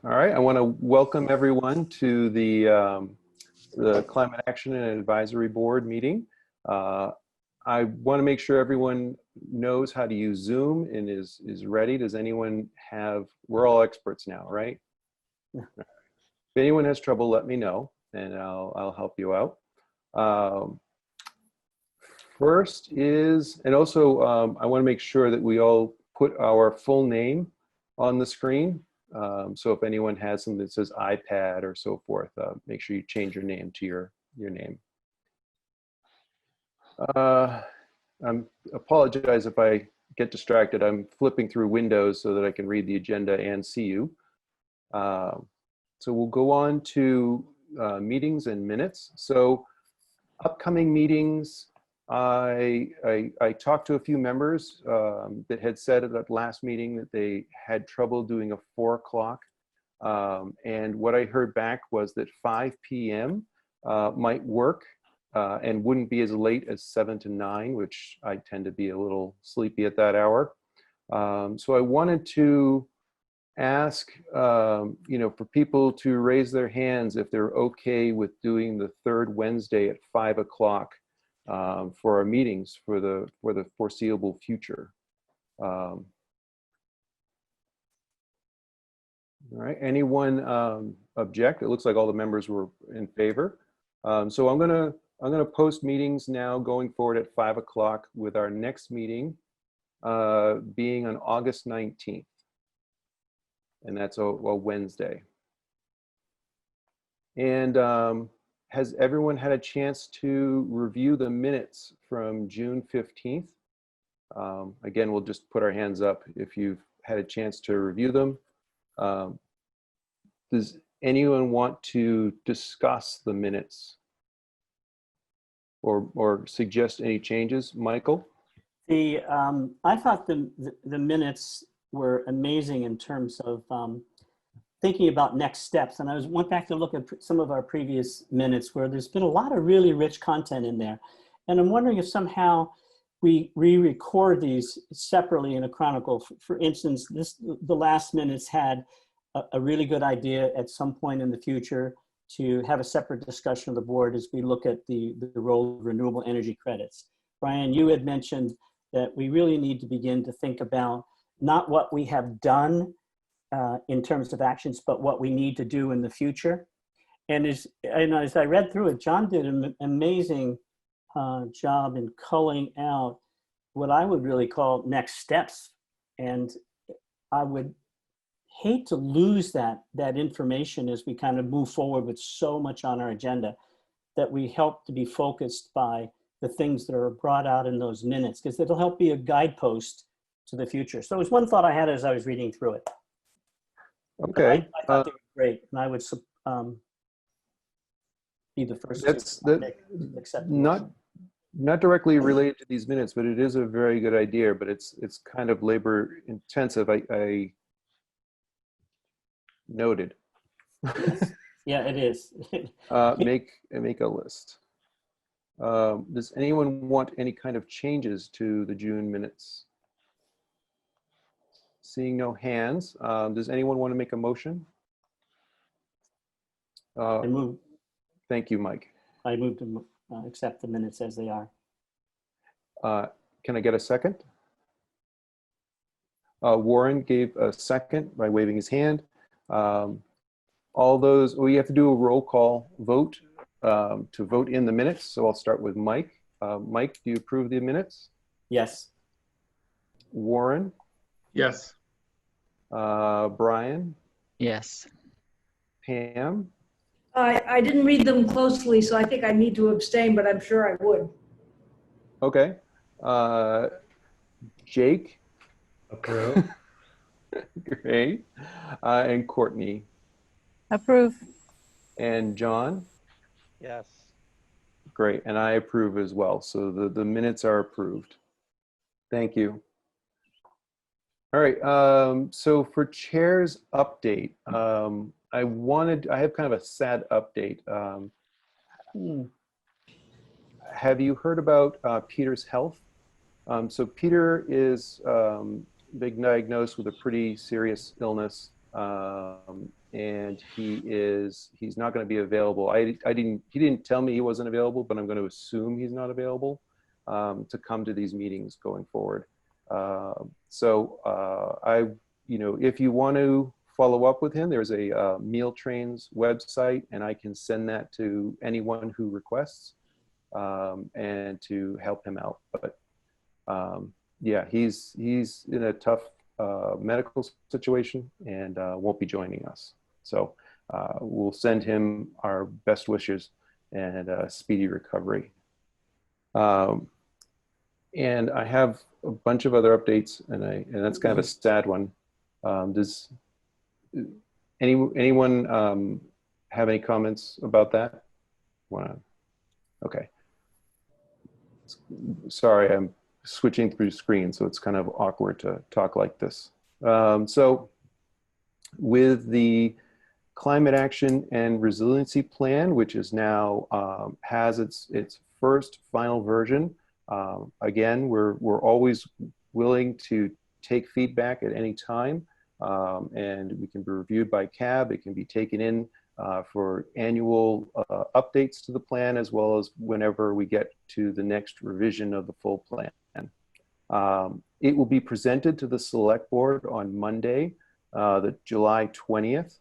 All right, I want to welcome everyone to the Climate Action and Advisory Board meeting. I want to make sure everyone knows how to use Zoom and is ready. Does anyone have, we're all experts now, right? If anyone has trouble, let me know and I'll help you out. First is, and also I want to make sure that we all put our full name on the screen. So if anyone has something that says iPad or so forth, make sure you change your name to your name. I apologize if I get distracted. I'm flipping through Windows so that I can read the agenda and see you. So we'll go on to meetings and minutes. So upcoming meetings, I talked to a few members that had said at that last meeting that they had trouble doing a 4 o'clock. And what I heard back was that 5 p.m. Might work and wouldn't be as late as 7 to 9, which I tend to be a little sleepy at that hour. So I wanted to ask, for people to raise their hands if they're okay with doing the third Wednesday at 5 o'clock. For our meetings for the foreseeable future. All right, anyone object? It looks like all the members were in favor. So I'm gonna post meetings now going forward at 5 o'clock, with our next meeting being on August 19th. And that's a Wednesday. And has everyone had a chance to review the minutes from June 15th? Again, we'll just put our hands up if you've had a chance to review them. Does anyone want to discuss the minutes or suggest any changes? Michael? I thought the minutes were amazing in terms of thinking about next steps. And I went back to look at some of our previous minutes where there's been a lot of really rich content in there. And I'm wondering if somehow we re-record these separately in a chronicle. For instance, the last minutes had a really good idea at some point in the future to have a separate discussion of the board as we look at the role of renewable energy credits. Brian, you had mentioned that we really need to begin to think about not what we have done in terms of actions, but what we need to do in the future. And as I read through it, John did an amazing job in culling out what I would really call next steps. And I would hate to lose that information as we kind of move forward with so much on our agenda, that we help to be focused by the things that are brought out in those minutes, because it'll help be a guidepost to the future. So it was one thought I had as I was reading through it. Okay. I thought they were great, and I would be the first to accept them. Not directly related to these minutes, but it is a very good idea, but it's kind of labor intensive. I noted. Yes. Yeah, it is. Make a list. Does anyone want any kind of changes to the June minutes? Seeing no hands, does anyone want to make a motion? I move. Thank you, Mike. I move to accept the minutes as they are. Can I get a second? Warren gave a second by waving his hand. All those, we have to do a roll call vote to vote in the minutes. So I'll start with Mike. Mike, do you approve the minutes? Yes. Warren? Yes. Brian? Yes. Pam? I didn't read them closely, so I think I need to abstain, but I'm sure I would. Okay. Jake? Approve. Great. And Courtney? Approve. And John? Yes. Great, and I approve as well. So the minutes are approved. Thank you. All right, so for chair's update, I have kind of a sad update. Have you heard about Peter's health? So Peter is been diagnosed with a pretty serious illness. and he's not going to be available. He didn't tell me he wasn't available, but I'm going to assume he's not available to come to these meetings going forward. If you want to follow up with him, there's a Meal Trains website, and I can send that to anyone who requests, and to help him out. But yeah, he's in a tough medical situation and won't be joining us. So we'll send him our best wishes and speedy recovery. And I have a bunch of other updates, and that's kind of a sad one. Does anyone have any comments about that? Okay. Sorry, I'm switching through screens, so it's kind of awkward to talk like this. So with the Climate Action and Resiliency Plan, which is now has its first final version, again, we're always willing to take feedback at any time, and we can be reviewed by CAB. It can be taken in for annual updates to the plan, as well as whenever we get to the next revision of the full plan. It will be presented to the select board on Monday, the July 20th.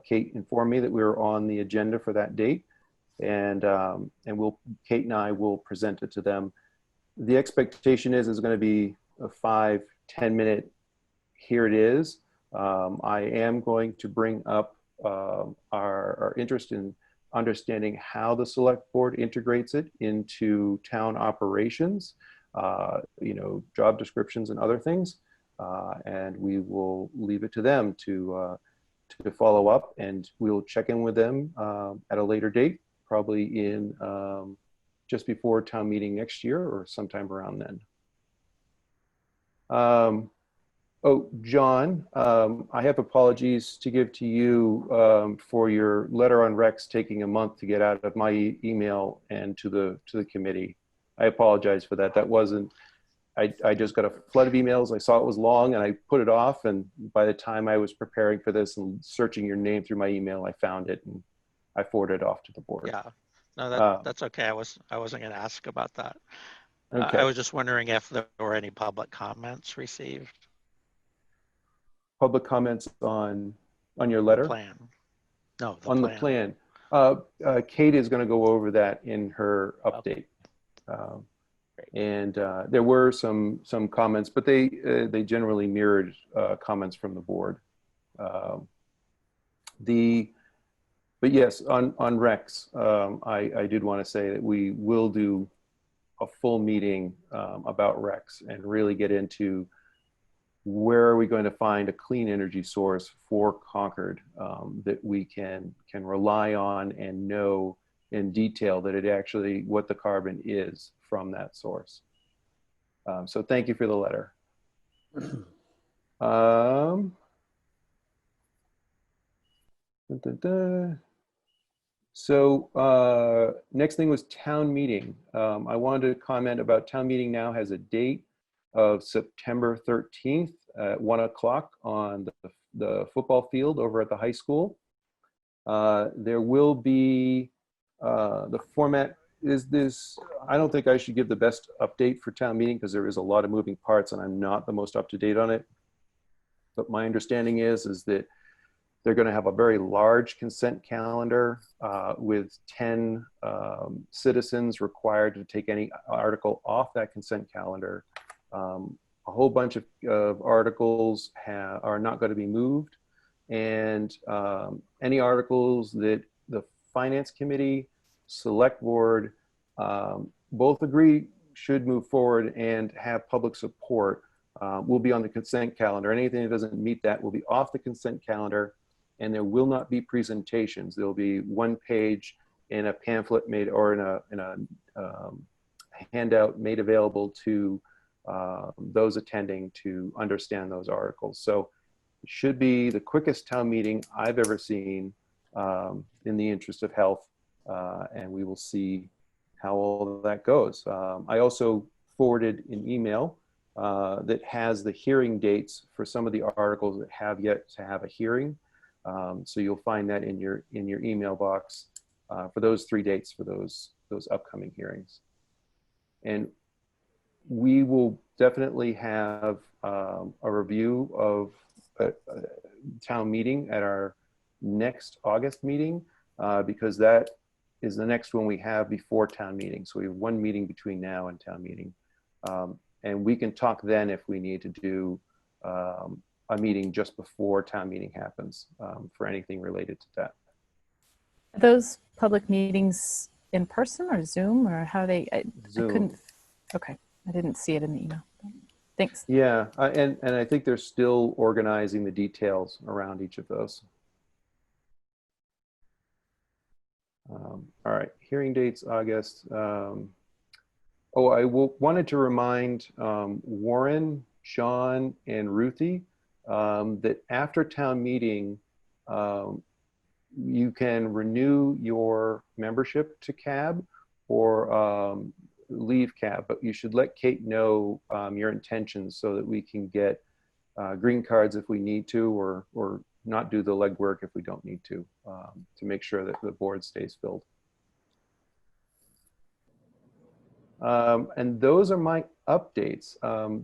Kate informed me that we were on the agenda for that date, and Kate and I will present it to them. The expectation is going to be a 5-10 minute, here it is. I am going to bring up our interest in understanding how the select board integrates it into town operations, job descriptions and other things. And we will leave it to them to follow up, and we'll check in with them at a later date, probably in just before town meeting next year or sometime around then. Oh, John, I have apologies to give to you for your letter on Rex taking a month to get out of my email and to the committee. I apologize for that. That wasn't, I just got a flood of emails. I saw it was long and I put it off. And by the time I was preparing for this and searching your name through my email, I found it and I forwarded it off to the board. Yeah, no, that's okay. I wasn't going to ask about that. Okay. I was just wondering if there were any public comments received. Public comments on your letter? Plan. No, on the plan. Kate is going to go over that in her update. And there were some comments, but they generally mirrored comments from the board. But yes, on Rex, I did want to say that we will do a full meeting about Rex and really get into where are we going to find a clean energy source for Concord that we can rely on and know in detail that it actually, what the carbon is from that source. So thank you for the letter. So next thing was town meeting. I wanted to comment about town meeting now has a date of September 13th at 1 o'clock on the football field over at the high school. There will be, the format is this, I don't think I should give the best update for town meeting because there is a lot of moving parts and I'm not the most up to date on it. But my understanding is that they're going to have a very large consent calendar with 10 citizens required to take any article off that consent calendar. A whole bunch of articles are not going to be moved, and any articles that the Finance Committee, Select Board, both agree should move forward and have public support will be on the consent calendar. Anything that doesn't meet that will be off the consent calendar, and there will not be presentations. There'll be one page in a pamphlet made or in a handout made available to those attending to understand those articles. So it should be the quickest town meeting I've ever seen in the interest of health, and we will see how all of that goes. I also forwarded an email that has the hearing dates for some of the articles that have yet to have a hearing. So you'll find that in your email box for those 3 dates for those upcoming hearings. And we will definitely have a review of a town meeting at our next August meeting, because that is the next one we have before town meeting. So we have 1 meeting between now and town meeting. And we can talk then if we need to do a meeting just before town meeting happens for anything related to that. Are those public meetings in person or Zoom, or how they, I couldn't, okay. I didn't see it in the email. Thanks. Yeah, and I think they're still organizing the details around each of those. All right, hearing dates, August. Oh, I wanted to remind Warren, Sean, and Ruthie that after town meeting, you can renew your membership to CAB or leave CAB, but you should let Kate know your intentions so that we can get green cards if we need to, or not do the legwork if we don't need to make sure that the board stays filled. And those are my updates.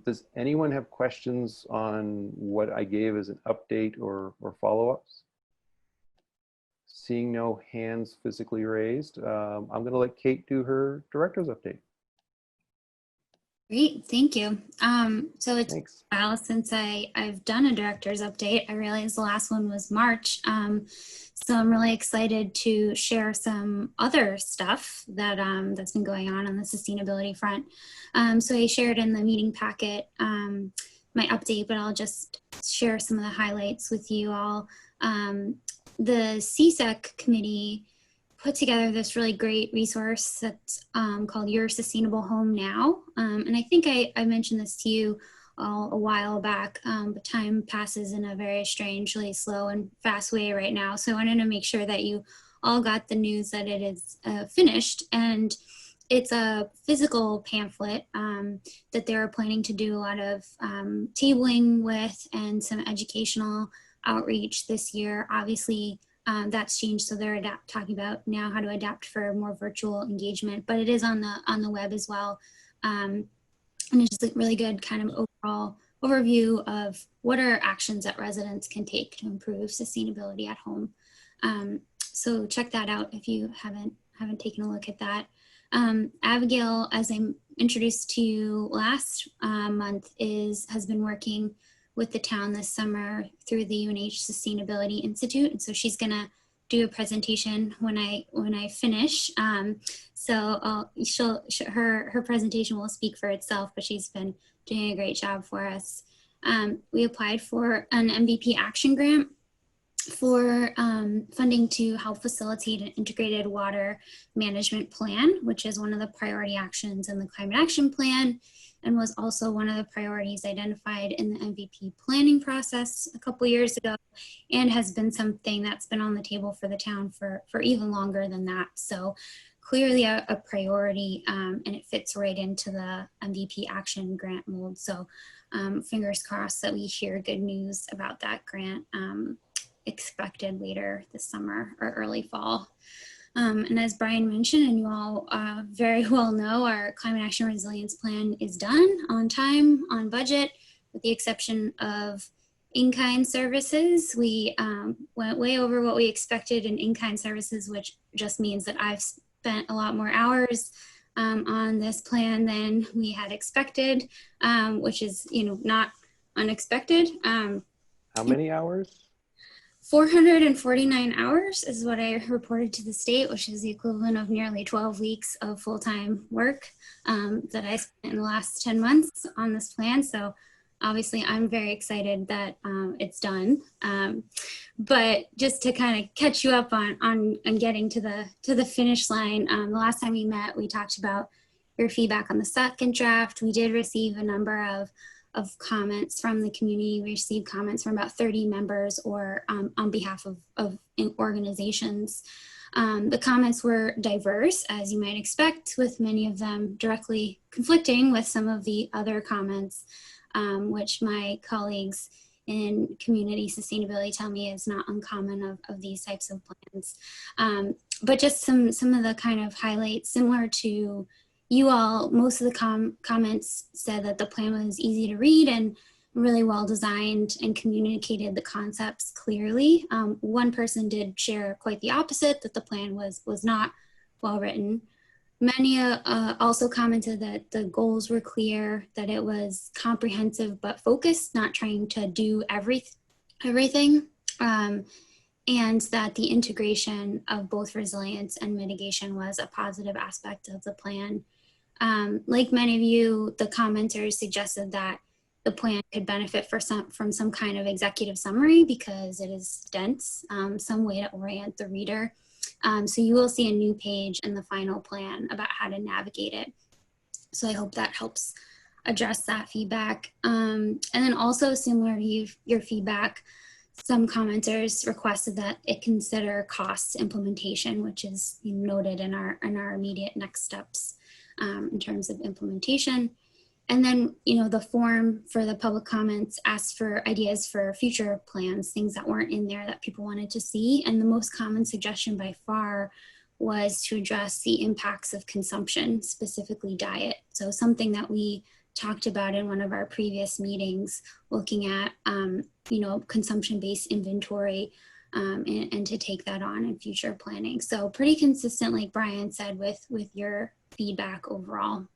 Does anyone have questions on what I gave as an update or follow-ups? Seeing no hands physically raised, I'm going to let Kate do her director's update. Great, thank you. So it's Thanks. a while since I've done a director's update. I realized the last one was March. So I'm really excited to share some other stuff that that's been going on the sustainability front. So I shared in the meeting packet my update, but I'll just share some of the highlights with you all. The CSEC committee put together this really great resource that's called Your Sustainable Home Now. And I think I mentioned this to you all a while back, but time passes in a very strangely slow and fast way right now. So I wanted to make sure that you all got the news that it is finished. And it's a physical pamphlet that they're planning to do a lot of tabling with and some educational outreach this year. Obviously, that's changed, so they're talking about now how to adapt for more virtual engagement, but it is on the web as well. And it's just a really good kind of overall overview of what are actions that residents can take to improve sustainability at home. So check that out if you haven't taken a look at that. Abigail, as I introduced to you last month, has been working with the town this summer through the UNH Sustainability Institute, and so she's gonna do a presentation when I finish. So her presentation will speak for itself, but she's been doing a great job for us. We applied for an MVP action grant for funding to help facilitate an integrated water management plan, which is one of the priority actions in the climate action plan, and was also one of the priorities identified in the MVP planning process a couple years ago, and has been something that's been on the table for the town for even longer than that. So clearly a priority, and it fits right into the MVP action grant mold. So fingers crossed that we hear good news about that grant expected later this summer or early fall. And as Brian mentioned, and you all very well know, our Climate Action Resilience Plan is done on time, on budget, with the exception of in-kind services. We went way over what we expected in in-kind services, which just means that I've spent a lot more hours on this plan than we had expected, which is, not unexpected. How many hours? 449 hours is what I reported to the state, which is the equivalent of nearly 12 weeks of full-time work that I spent in the last 10 months on this plan. So obviously I'm very excited that it's done. But just to kind of catch you up on getting to the finish line, the last time we met, we talked about your feedback on the second draft. We did receive a number of comments from the community. We received comments from about 30 members or on behalf of organizations. The comments were diverse, as you might expect, with many of them directly conflicting with some of the other comments, which my colleagues in community sustainability tell me is not uncommon of these types of plans. But just some of the kind of highlights similar to you all, most of the comments said that the plan was easy to read and really well designed and communicated the concepts clearly. One person did share quite the opposite, that the plan was not well written. Many also commented that the goals were clear, that it was comprehensive but focused, not trying to do everything, and that the integration of both resilience and mitigation was a positive aspect of the plan. Like many of you, the commenters suggested that the plan could benefit from some kind of executive summary because it is dense, some way to orient the reader. So you will see a new page in the final plan about how to navigate it. So I hope that helps address that feedback. And then also similar to your feedback, some commenters requested that it consider cost implementation, which is noted in our immediate next steps in terms of implementation. And then, the form for the public comments asked for ideas for future plans, things that weren't in there that people wanted to see. And the most common suggestion by far was to address the impacts of consumption, specifically diet. So something that we talked about in one of our previous meetings, looking at, consumption-based inventory and to take that on in future planning. So pretty consistent, like Brian said, with your feedback overall.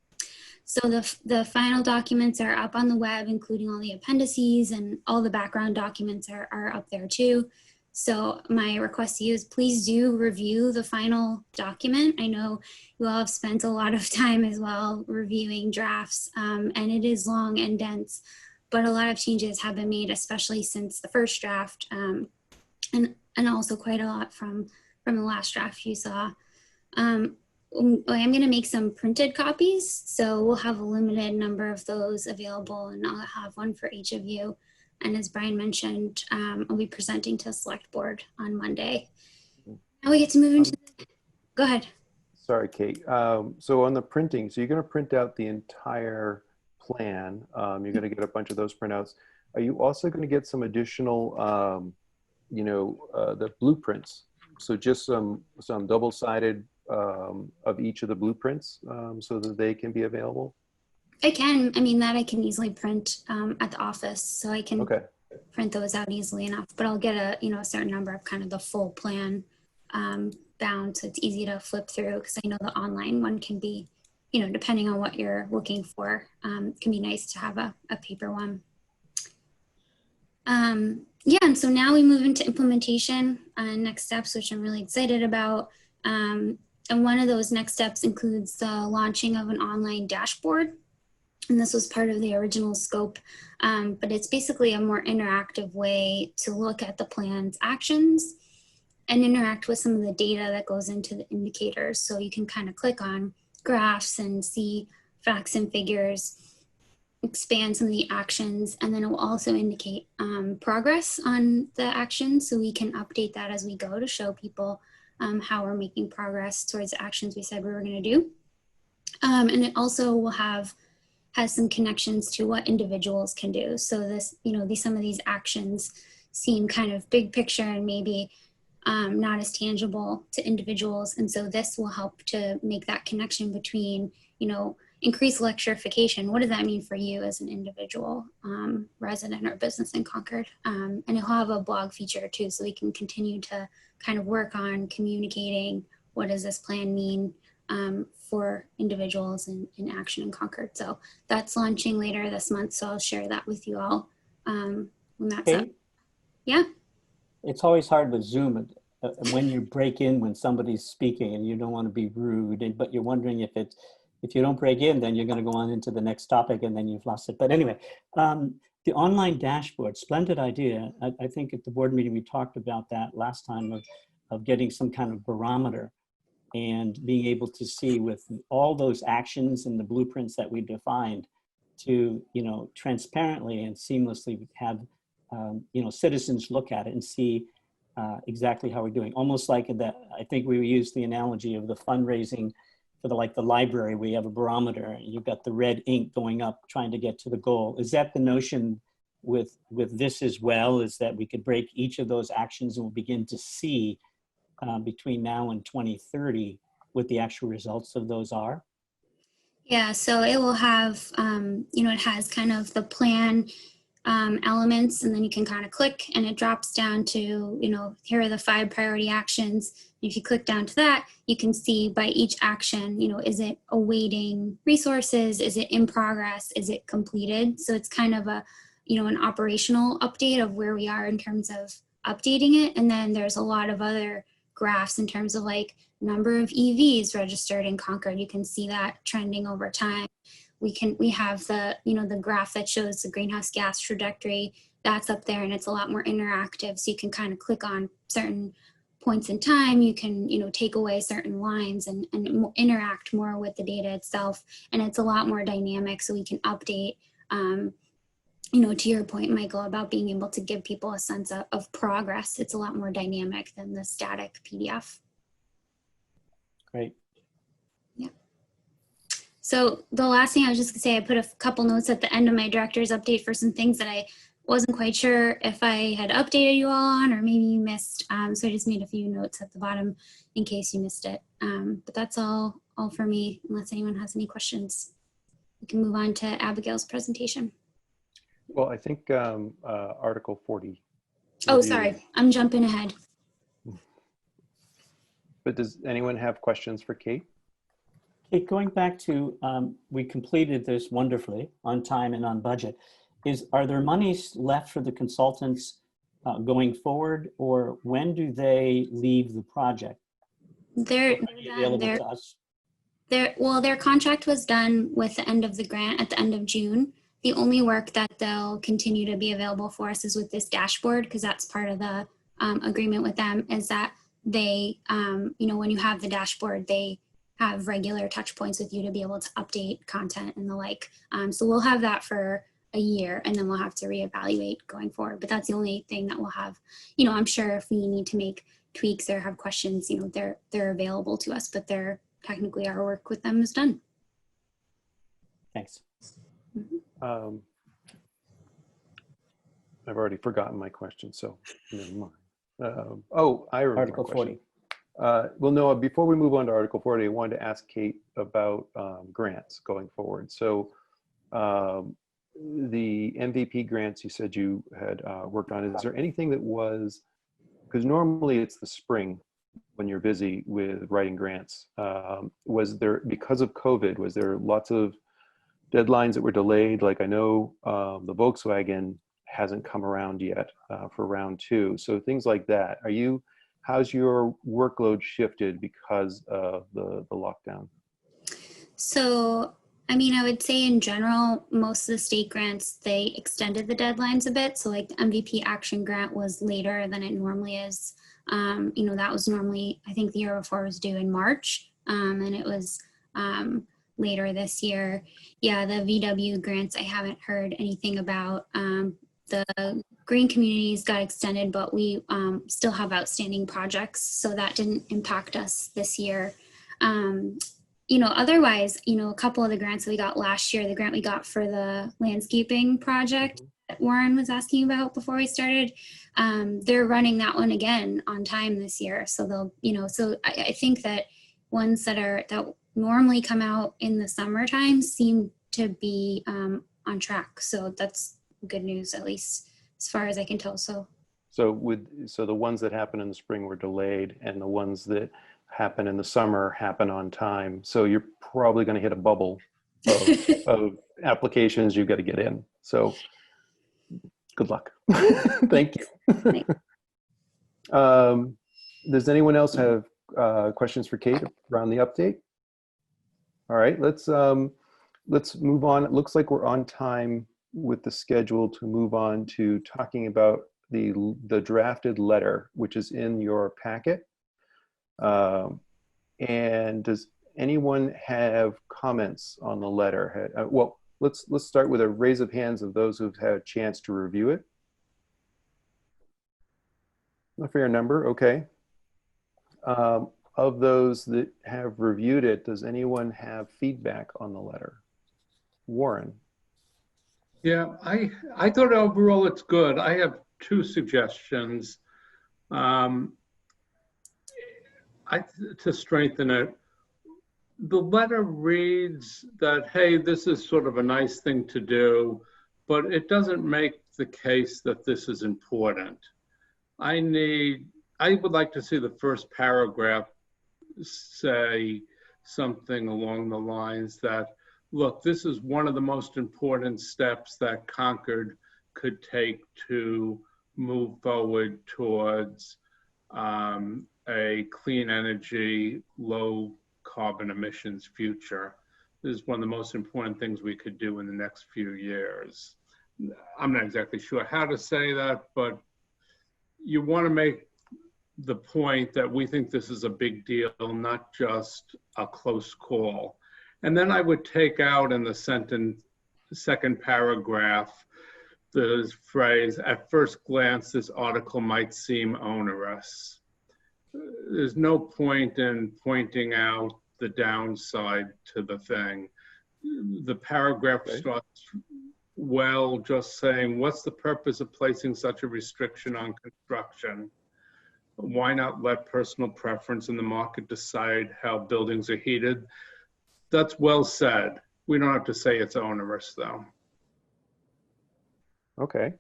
So the final documents are up on the web, including all the appendices, and all the background documents are up there too. So my request to you is please do review the final document. I know you all have spent a lot of time as well reviewing drafts, and it is long and dense, but a lot of changes have been made, especially since the first draft, and also quite a lot from the last draft you saw. I'm going to make some printed copies, so we'll have a limited number of those available, and I'll have one for each of you. And as Brian mentioned, I'll be presenting to the select board on Monday. Now we get to move into, go ahead. Sorry, Kate. So on the printing, so you're going to print out the entire plan. You're going to get a bunch of those printouts. Are you also going to get some additional, the blueprints? So just some double-sided of each of the blueprints so that they can be available? I can. I mean, that I can easily print at the office, so I can print those out easily enough. But I'll get a certain number of kind of the full plan bound, so it's easy to flip through. Because I know the online one can be, depending on what you're looking for, can be nice to have a paper one. Yeah, and so now we move into implementation next steps, which I'm really excited about. And one of those next steps includes the launching of an online dashboard. And this was part of the original scope, but it's basically a more interactive way to look at the plan's actions and interact with some of the data that goes into the indicators. So you can kind of click on graphs and see facts and figures, expand some of the actions, and then it will also indicate progress on the actions, so we can update that as we go to show people how we're making progress towards the actions we said we were going to do. And it also will has some connections to what individuals can do. So this, some of these actions seem kind of big picture and maybe not as tangible to individuals. And so this will help to make that connection between, increased electrification. What does that mean for you as an individual resident or business in Concord? And it'll have a blog feature too, so we can continue to kind of work on communicating what does this plan mean for individuals in action in Concord. So that's launching later this month. So I'll share that with you all when that's up. Yeah. It's always hard with Zoom when you break in when somebody's speaking and you don't want to be rude, but you're wondering if you don't break in, then you're going to go on into the next topic and then you've lost it. But anyway, the online dashboard, splendid idea. I think at the board meeting, we talked about that last time of getting some kind of barometer and being able to see with all those actions and the blueprints that we defined to, transparently and seamlessly have, citizens look at it and see exactly how we're doing. Almost like that, I think we used the analogy of the fundraising for the library, where you have a barometer and you've got the red ink going up trying to get to the goal. Is that the notion with this as well, is that we could break each of those actions and we'll begin to see between now and 2030 what the actual results of those are? Yeah, so it will have, it has kind of the plan elements, and then you can kind of click and it drops down to, here are the 5 priority actions. If you click down to that, you can see by each action, is it awaiting resources? Is it in progress? Is it completed? So it's kind of a, an operational update of where we are in terms of updating it. And then there's a lot of other graphs in terms of like number of EVs registered in Concord. You can see that trending over time. We have the, the graph that shows the greenhouse gas trajectory. That's up there, and it's a lot more interactive. So you can kind of click on certain points in time. You can, take away certain lines and interact more with the data itself. And it's a lot more dynamic, so we can update, to your point, Michael, about being able to give people a sense of progress. It's a lot more dynamic than the static PDF. Great. Yeah. So the last thing I was just gonna say, I put a couple notes at the end of my director's update for some things that I wasn't quite sure if I had updated you all on, or maybe you missed. So I just made a few notes at the bottom in case you missed it. But that's all for me, unless anyone has any questions. We can move on to Abigail's presentation. Well, I think Article 40. Oh, sorry, I'm jumping ahead. But does anyone have questions for Kate? Kate, going back to, we completed this wonderfully on time and on budget. Are there monies left for the consultants going forward, or when do they leave the project? They're Available done. to us? Their contract was done with the end of the grant at the end of June. The only work that they'll continue to be available for us is with this dashboard, because that's part of the agreement with them, is that they, when you have the dashboard, they have regular touch points with you to be able to update content and the like. So we'll have that for a year, and then we'll have to reevaluate going forward. But that's the only thing that we'll have. I'm sure if we need to make tweaks or have questions, they're available to us, but they're technically, our work with them is done. Thanks. Mm-hmm. I've already forgotten my question, so never mind. I remember Article 40. Well, Noah, before we move on to Article 40, I wanted to ask Kate about grants going forward. So the MVP grants you said you had worked on, is there anything that was, because normally it's the spring when you're busy with writing grants, was there, because of COVID, was there lots of deadlines that were delayed? Like I know the Volkswagen hasn't come around yet for round 2. So things like that. How's your workload shifted because of the lockdown? So, I would say in general, most of the state grants, they extended the deadlines a bit. So like the MVP action grant was later than it normally is. That was normally, I think the year before was due in March, and it was later this year. Yeah, the VW grants, I haven't heard anything about. The green communities got extended, but we still have outstanding projects, so that didn't impact us this year. Otherwise, a couple of the grants that we got last year, the grant we got for the landscaping project that Warren was asking about before we started, they're running that one again on time this year. So they'll, so I think that ones that normally come out in the summertime seem to be on track. So that's good news, at least as far as I can tell. So the ones that happen in the spring were delayed, and the ones that happen in the summer happen on time. So you're probably going to hit a bubble of applications you've got to get in. So good luck. Thank you. Does anyone else have questions for Kate around the update? All right, let's move on. It looks like we're on time with the schedule to move on to talking about the drafted letter, which is in your packet. And does anyone have comments on the letter? Well, let's start with a raise of hands of those who've had a chance to review it. A fair number, okay. Of those that have reviewed it, does anyone have feedback on the letter? Warren? Yeah, I thought overall it's good. I have two suggestions. To strengthen it, the letter reads that, hey, this is sort of a nice thing to do, but it doesn't make the case that this is important. I would like to see the first paragraph say something along the lines that, look, this is one of the most important steps that Concord could take to move forward towards a clean energy, low carbon emissions future. This is one of the most important things we could do in the next few years. I'm not exactly sure how to say that, but you want to make the point that we think this is a big deal, not just a close call. And then I would take out in the second paragraph the phrase, at first glance, this article might seem onerous. There's no point in pointing out the downside to the thing. The paragraph starts well, just saying, what's the purpose of placing such a restriction on construction? Why not let personal preference in the market decide how buildings are heated? That's well said. We don't have to say it's onerous, though. Okay,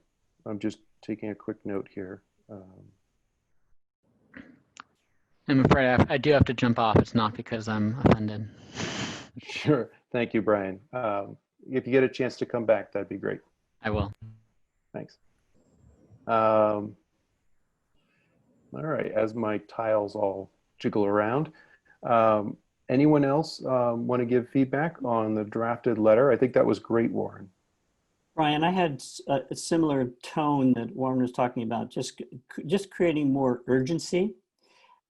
I'm just taking a quick note here. I'm afraid I do have to jump off. It's not because I'm offended. Sure, thank you, Brian. If you get a chance to come back, that'd be great. I will. Thanks. All right, as my tiles all jiggle around, anyone else want to give feedback on the drafted letter? I think that was great, Warren. Brian, I had a similar tone that Warren was talking about, just creating more urgency.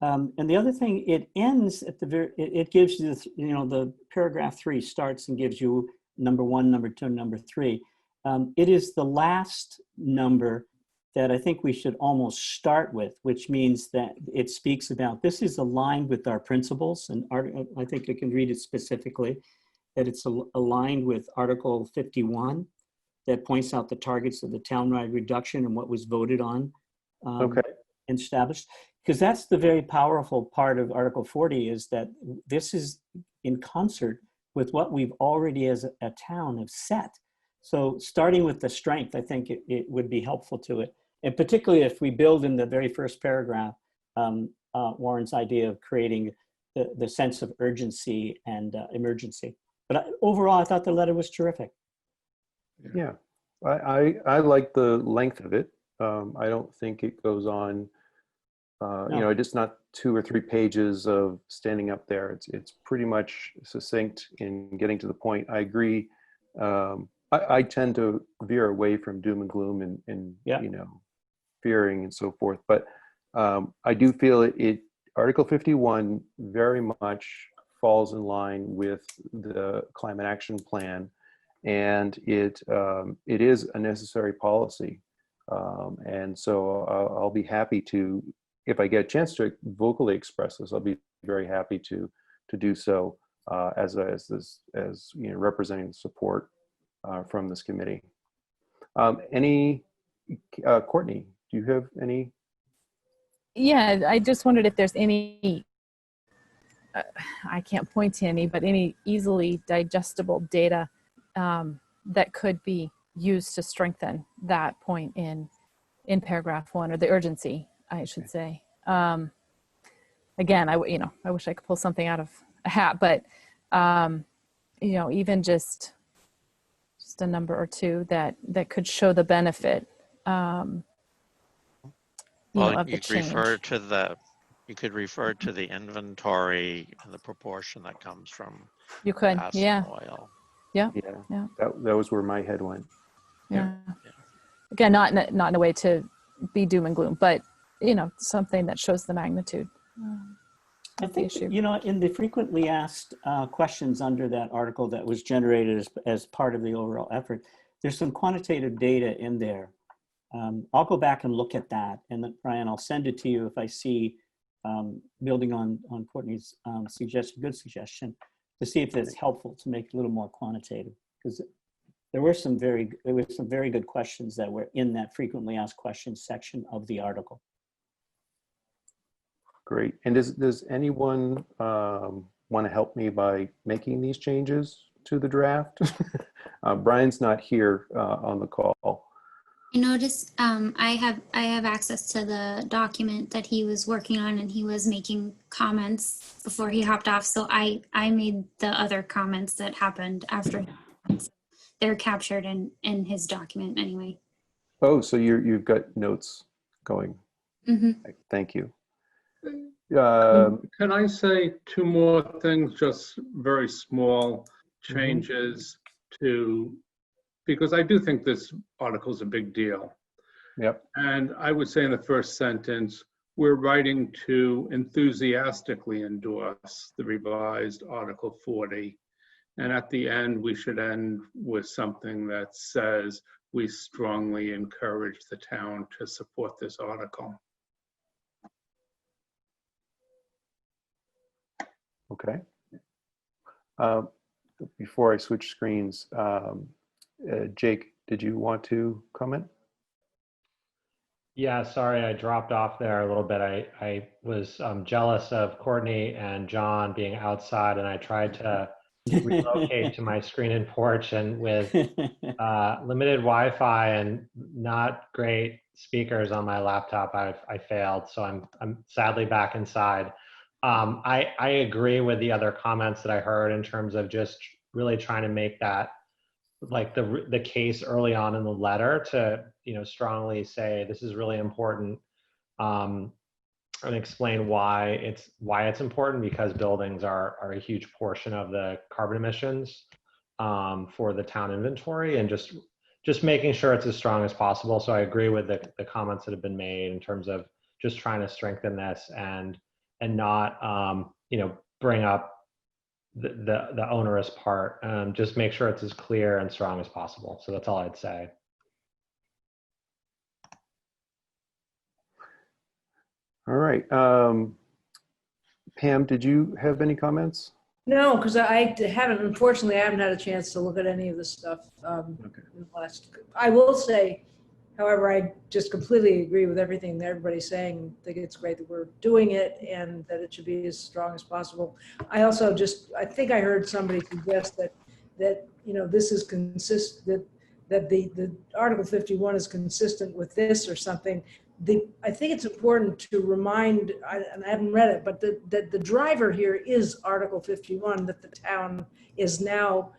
And the other thing, it ends at the very, it gives you, the paragraph 3 starts and gives you number 1, number 2, number 3. It is the last number that I think we should almost start with, which means that it speaks about, this is aligned with our principles, and I think I can read it specifically, that it's aligned with Article 51, that points out the targets of the townwide reduction and what was voted on and established. Because that's the very powerful part of Article 40, is that this is in concert with what we've already as a town have set. So starting with the strength, I think it would be helpful to it. And particularly if we build in the very first paragraph, Warren's idea of creating the sense of urgency and emergency. But overall, I thought the letter was terrific. Yeah, I like the length of it. I don't think it goes on, no. Just not 2 or 3 pages of standing up there. It's pretty much succinct in getting to the point. I agree. I tend to veer away from doom and gloom and fearing and so forth. But I do feel Article 51 very much falls in line with the climate action plan, and it is a necessary policy. And so I'll be happy to, if I get a chance to vocally express this, I'll be very happy to do so as representing support from this committee. Courtney, do you have any? Yeah, I just wondered if there's any, I can't point to any, but any easily digestible data that could be used to strengthen that point in paragraph 1, or the urgency, I should say. Again, I wish I could pull something out of a hat, but even just a number or 2 that could show the benefit. Well, you could refer to the inventory and the proportion that comes from gas and oil. Yeah. That was where my head went. Yeah. Again, not in a way to be doom and gloom, but something that shows the magnitude. I think, in the frequently asked questions under that article that was generated as part of the overall effort, there's some quantitative data in there I'll go back and look at that, and then Brian, I'll send it to you if I see, building on Courtney's suggestion, good suggestion, to see if it's helpful to make it a little more quantitative, because there were some very good questions that were in that frequently asked questions section of the article. Great. And does anyone want to help me by making these changes to the draft? Brian's not here on the call. I noticed I have access to the document that he was working on, and he was making comments before he hopped off. So I made the other comments that happened after. They're captured in his document anyway. Oh, so you've got notes going. Mm-hmm. Thank you. Can I say two more things, just very small changes to, because I do think this article is a big deal. Yep. And I would say in the first sentence, we're writing to enthusiastically endorse the revised Article 40. And at the end, we should end with something that says, we strongly encourage the town to support this article. Okay. Before I switch screens, Jake, did you want to comment? Yeah, sorry, I dropped off there a little bit. I was jealous of Courtney and John being outside, and I tried to relocate to my screen and porch, and with limited Wi-Fi and not great speakers on my laptop, I failed. So I'm sadly back inside. I agree with the other comments that I heard in terms of just really trying to make that like the case early on in the letter to, you know, strongly say this is really important, and explain why it's important, because buildings are a huge portion of the carbon emissions for the town inventory, and just making sure it's as strong as possible. So I agree with the comments that have been made in terms of just trying to strengthen this and not you know, bring up the onerous part. Just make sure it's as clear and strong as possible. So that's all I'd say. All right. Pam, did you have any comments? No, because unfortunately, I haven't had a chance to look at any of this stuff in the last. I will say, however, I just completely agree with everything that everybody's saying. I think it's great that we're doing it and that it should be as strong as possible. I also I think I heard somebody suggest that you know, this is consistent, that the Article 51 is consistent with this or something. I think it's important to remind, and I haven't read it, but that the driver here is Article 51, that the town is now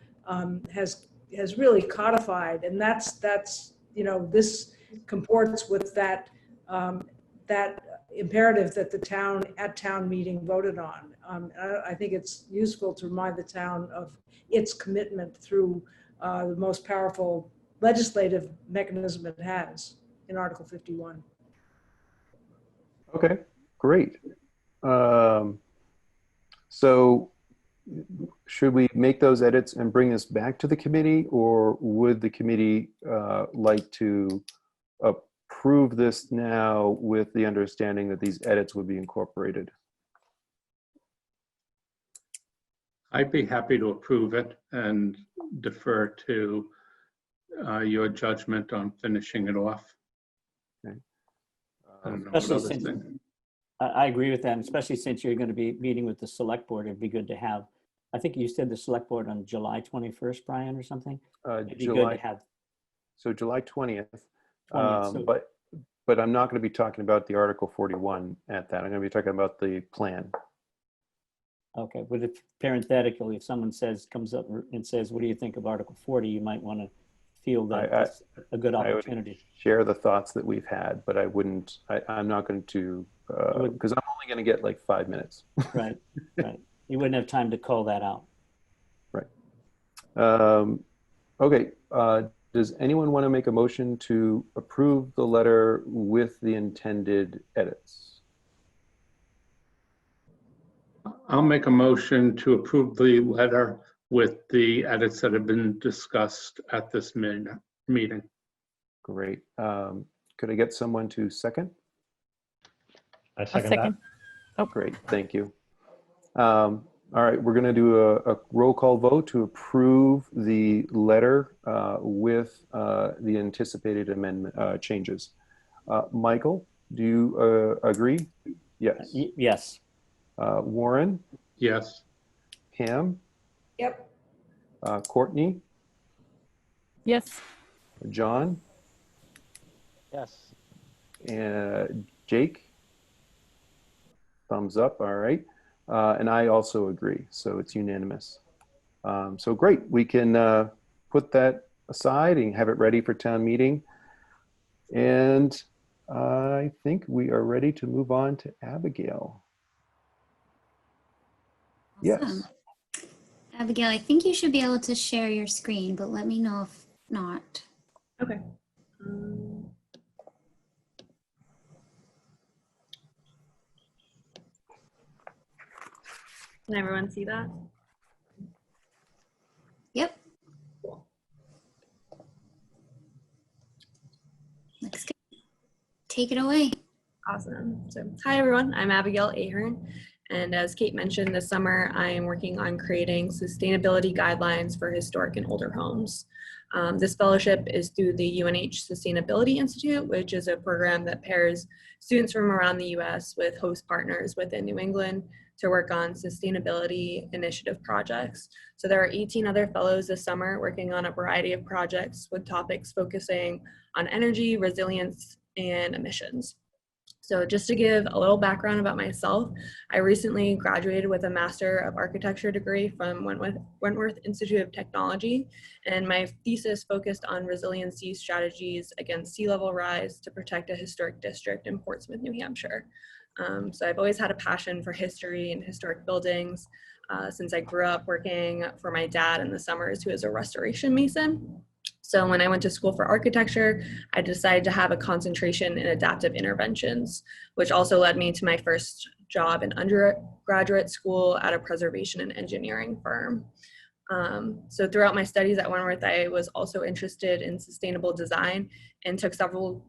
has really codified, and that's you know, this comports with that that imperative that the town at town meeting voted on. I think it's useful to remind the town of its commitment through the most powerful legislative mechanism it has in Article 51. Okay, great. So should we make those edits and bring this back to the committee, or would the committee like to approve this now with the understanding that these edits would be incorporated? I'd be happy to approve it and defer to your judgment on finishing it off. Okay. I don't know what others think. I agree with that, and especially since you're going to be meeting with the select board, it'd be good to have, I think you said the select board on July 21st, Brian, or something? It'd be good to have. So July 20th, 20th, but I'm not going to be talking about the Article 41 at that. I'm going to be talking about the plan. Okay, but if parenthetically, if someone comes up and says, what do you think of Article 40, you might want to feel that that's a good opportunity. I would share the thoughts that we've had, but I wouldn't, I'm not going to, because I'm only going to get like 5 minutes. Right, right. You wouldn't have time to call that out. Right. Okay, does anyone want to make a motion to approve the letter with the intended edits? I'll make a motion to approve the letter with the edits that have been discussed at this meeting. Great. Could I get someone to second? I A second second. that. Great, thank you. All right, we're going to do a roll call vote to approve the letter with the anticipated amendment changes. Michael, do you agree? Yes. Yes. Warren? Yes. Pam? Yep. Courtney? Yes. John? Yes. And Jake? Thumbs up, all right. And I also agree, so it's unanimous. So great, we can put that aside and have it ready for town meeting. And I think we are ready to move on to Abigail. Awesome. Yes. Abigail, I think you should be able to share your screen, but let me know if not. Okay. Can everyone see that? Yep. Cool. Looks good. Take it away. Awesome. So, hi everyone, I'm Abigail Ahern. And as Kate mentioned, this summer I am working on creating sustainability guidelines for historic and older homes. This fellowship is through the UNH Sustainability Institute, which is a program that pairs students from around the US with host partners within New England to work on sustainability initiative projects. So there are 18 other fellows this summer working on a variety of projects with topics focusing on energy, resilience, and emissions. So just to give a little background about myself, I recently graduated with a Master of Architecture degree from Wentworth Institute of Technology, and my thesis focused on resiliency strategies against sea level rise to protect a historic district in Portsmouth, New Hampshire. So I've always had a passion for history and historic buildings since I grew up working for my dad in the summers, who is a restoration mason. So when I went to school for architecture, I decided to have a concentration in adaptive interventions, which also led me to my first job in undergraduate school at a preservation and engineering firm. So throughout my studies at Wentworth, I was also interested in sustainable design and took several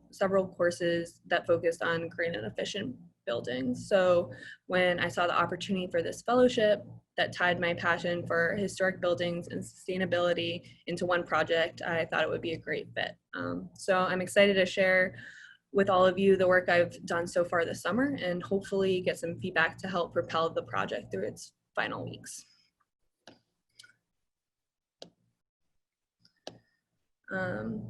courses that focused on green and efficient buildings. So when I saw the opportunity for this fellowship that tied my passion for historic buildings and sustainability into one project, I thought it would be a great fit. So I'm excited to share with all of you the work I've done so far this summer and hopefully get some feedback to help propel the project through its final weeks.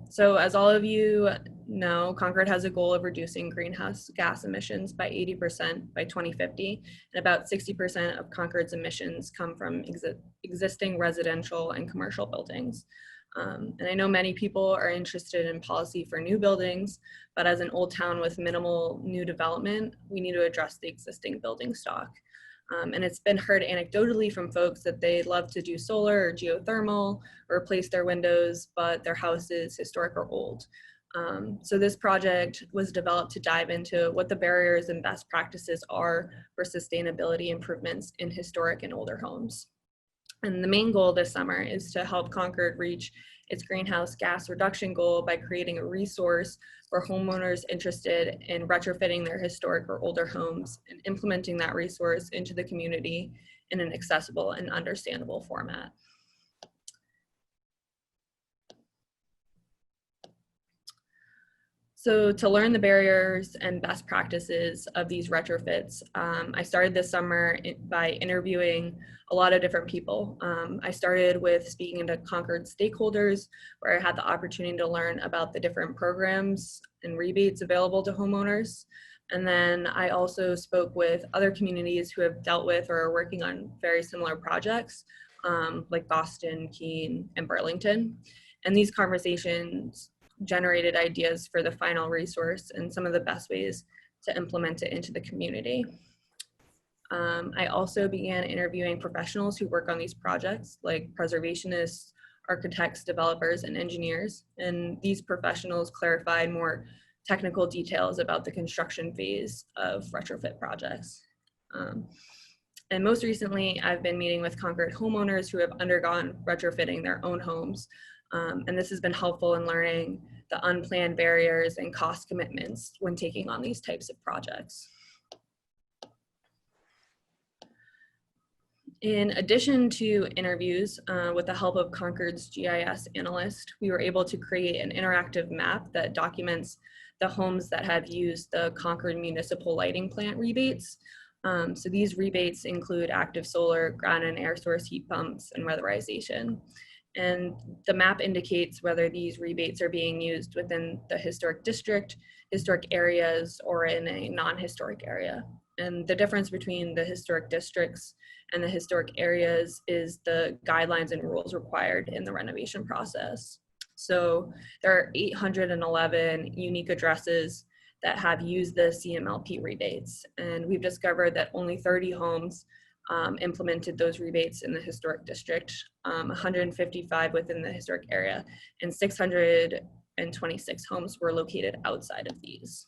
So as all of you know, Concord has a goal of reducing greenhouse gas emissions by 80% by 2050, and about 60% of Concord's emissions come from existing residential and commercial buildings. And I know many people are interested in policy for new buildings, but as an old town with minimal new development, we need to address the existing building stock. And it's been heard anecdotally from folks that they love to do solar or geothermal or replace their windows, but their house is historic or old. So this project was developed to dive into what the barriers and best practices are for sustainability improvements in historic and older homes. And the main goal this summer is to help Concord reach its greenhouse gas reduction goal by creating a resource for homeowners interested in retrofitting their historic or older homes and implementing that resource into the community in an accessible and understandable format. So to learn the barriers and best practices of these retrofits, I started this summer by interviewing a lot of different people. I started with speaking to Concord stakeholders, where I had the opportunity to learn about the different programs and rebates available to homeowners. And then I also spoke with other communities who have dealt with or are working on very similar projects, like Boston, Keene, and Burlington. And these conversations generated ideas for the final resource and some of the best ways to implement it into the community. I also began interviewing professionals who work on these projects, like preservationists, architects, developers, and engineers. And these professionals clarified more technical details about the construction phase of retrofit projects. And most recently, I've been meeting with Concord homeowners who have undergone retrofitting their own homes. And this has been helpful in learning the unplanned barriers and cost commitments when taking on these types of projects. In addition to interviews, with the help of Concord's GIS analyst, we were able to create an interactive map that documents the homes that have used the Concord Municipal Lighting Plant rebates. So these rebates include active solar, ground and air source heat pumps, and weatherization. And the map indicates whether these rebates are being used within the historic district, historic areas, or in a non-historic area. And the difference between the historic districts and the historic areas is the guidelines and rules required in the renovation process. So there are 811 unique addresses that have used the CMLP rebates. And we've discovered that only 30 homes implemented those rebates in the historic district, 155 within the historic area, and 626 homes were located outside of these.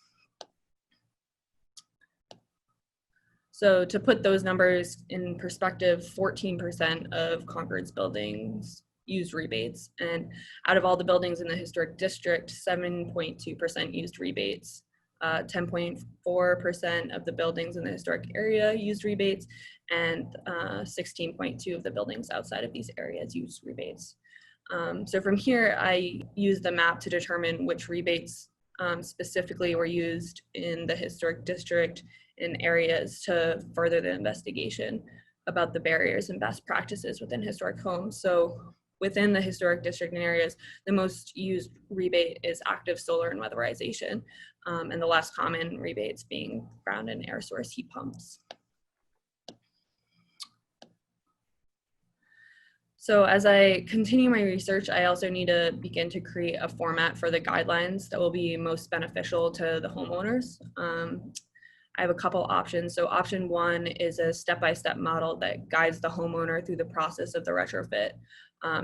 So to put those numbers in perspective, 14% of Concord's buildings used rebates, and out of all the buildings in the historic district, 7.2% used rebates. 10.4% of the buildings in the historic area used rebates, and 16.2% of the buildings outside of these areas used rebates. So from here, I used the map to determine which rebates specifically were used in the historic district in areas to further the investigation about the barriers and best practices within historic homes. So within the historic district and areas, the most used rebate is active solar and weatherization, and the less common rebates being ground and air source heat pumps. So as I continue my research, I also need to begin to create a format for the guidelines that will be most beneficial to the homeowners. I have a couple options. So option one is a step-by-step model that guides the homeowner through the process of the retrofit,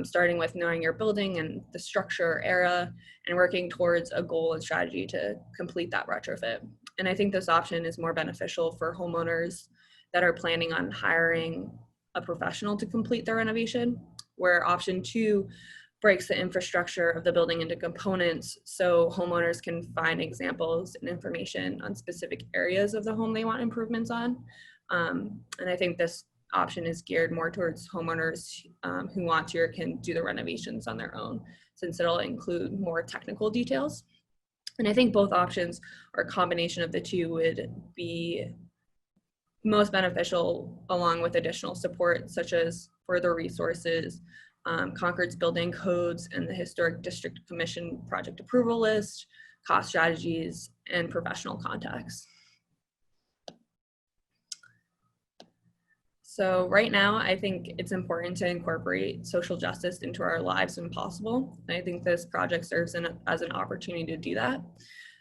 starting with knowing your building and the structure era and working towards a goal and strategy to complete that retrofit. And I think this option is more beneficial for homeowners that are planning on hiring a professional to complete their renovation, where option two breaks the infrastructure of the building into components so homeowners can find examples and information on specific areas of the home they want improvements on. And I think this option is geared more towards homeowners who want to or can do the renovations on their own, since it'll include more technical details. And I think both options or a combination of the two would be most beneficial, along with additional support such as further resources, Concord's building codes and the Historic District Commission project approval list, cost strategies, and professional contacts. So right now, I think it's important to incorporate social justice into our lives when possible. And I think this project serves as an opportunity to do that.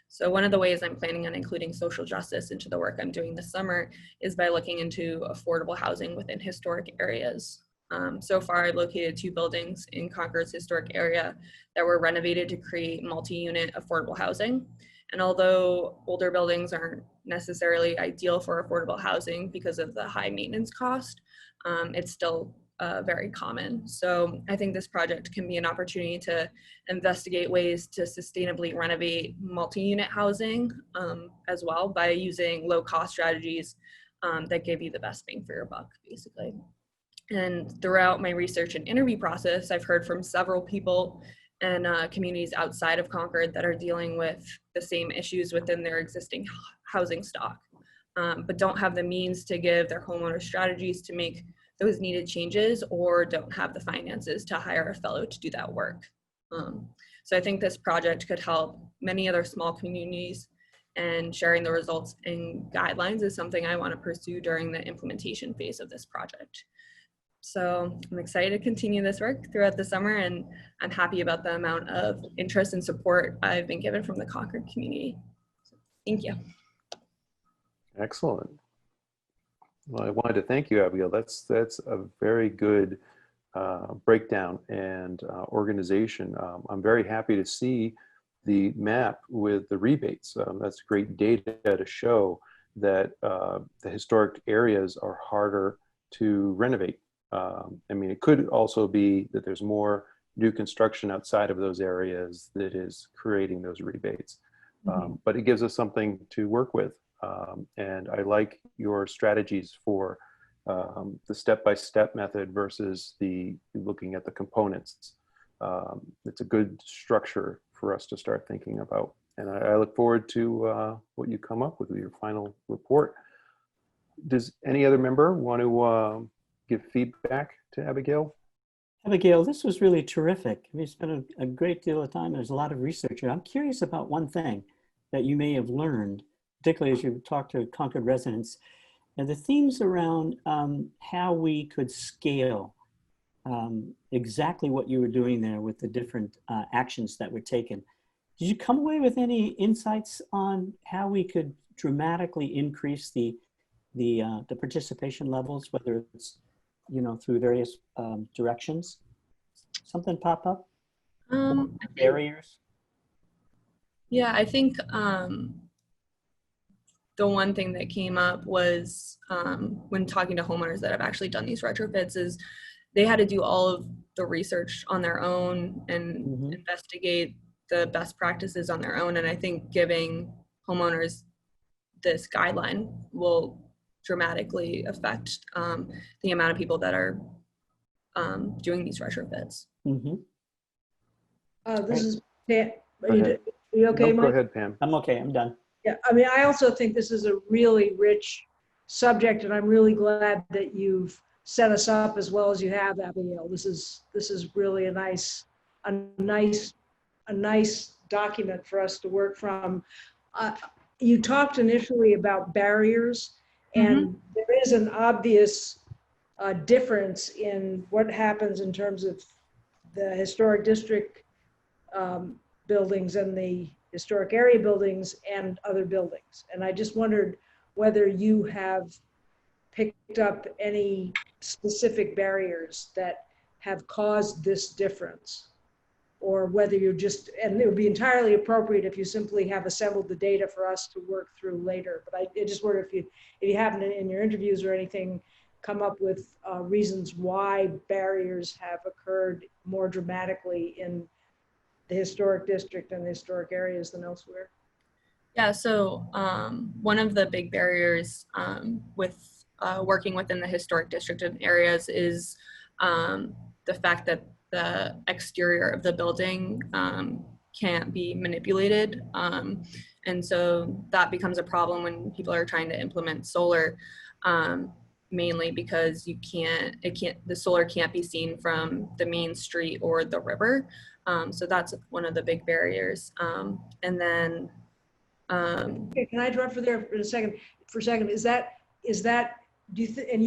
So one of the ways I'm planning on including social justice into the work I'm doing this summer is by looking into affordable housing within historic areas. So far, I've located 2 buildings in Concord's historic area that were renovated to create multi-unit affordable housing. And although older buildings aren't necessarily ideal for affordable housing because of the high maintenance cost, it's still very common. So I think this project can be an opportunity to investigate ways to sustainably renovate multi-unit housing as well by using low-cost strategies that give you the best bang for your buck, basically. And throughout my research and interview process, I've heard from several people and communities outside of Concord that are dealing with the same issues within their existing housing stock, but don't have the means to give their homeowner strategies to make those needed changes, or don't have the finances to hire a fellow to do that work. So I think this project could help many other small communities, and sharing the results and guidelines is something I want to pursue during the implementation phase of this project. So I'm excited to continue this work throughout the summer, and I'm happy about the amount of interest and support I've been given from the Concord community. So, thank you. Excellent. Well, I wanted to thank you, Abigail. That's a very good breakdown and organization. I'm very happy to see the map with the rebates. That's great data to show that the historic areas are harder to renovate. I mean, it could also be that there's more new construction outside of those areas that is creating those rebates. But it gives us something to work with. And I like your strategies for the step-by-step method versus the looking at the components. It's a good structure for us to start thinking about. And I look forward to what you come up with your final report. Does any other member want to give feedback to Abigail? Abigail, this was really terrific. We spent a great deal of time. There's a lot of research here. I'm curious about one thing that you may have learned, particularly as you talk to Concord residents, and the themes around how we could scale exactly what you were doing there with the different actions that were taken. Did you come away with any insights on how we could dramatically increase the participation levels, whether it's, you know, through various directions? Something pop up? Barriers? Yeah, I think the one thing that came up was when talking to homeowners that have actually done these retrofits is they had to do all of the research on their own and investigate the best practices on their own. And I think giving homeowners this guideline will dramatically affect the amount of people that are doing these retrofits. This is Pam. Are you okay, Nope, Mike? go ahead, Pam. I'm okay, I'm done. Yeah, I mean, I also think this is a really rich subject, and I'm really glad that you've set us up as well as you have, Abigail. This is really a nice document for us to work from. You talked initially about barriers, and there is an obvious difference in what happens in terms of the historic district buildings and the historic area buildings and other buildings. And I just wondered whether you have picked up any specific barriers that have caused this difference, or whether you're just, and it would be entirely appropriate if you simply have assembled the data for us to work through later. But I just wonder if you haven't in your interviews or anything come up with reasons why barriers have occurred more dramatically in the historic district and the historic areas than elsewhere. Yeah, so one of the big barriers with working within the historic district and areas is the fact that the exterior of the building can't be manipulated. And so that becomes a problem when people are trying to implement solar, mainly because the solar can't be seen from the main street or the river. So that's one of the big barriers. And then, okay, can I interrupt for a second? Is that, do you and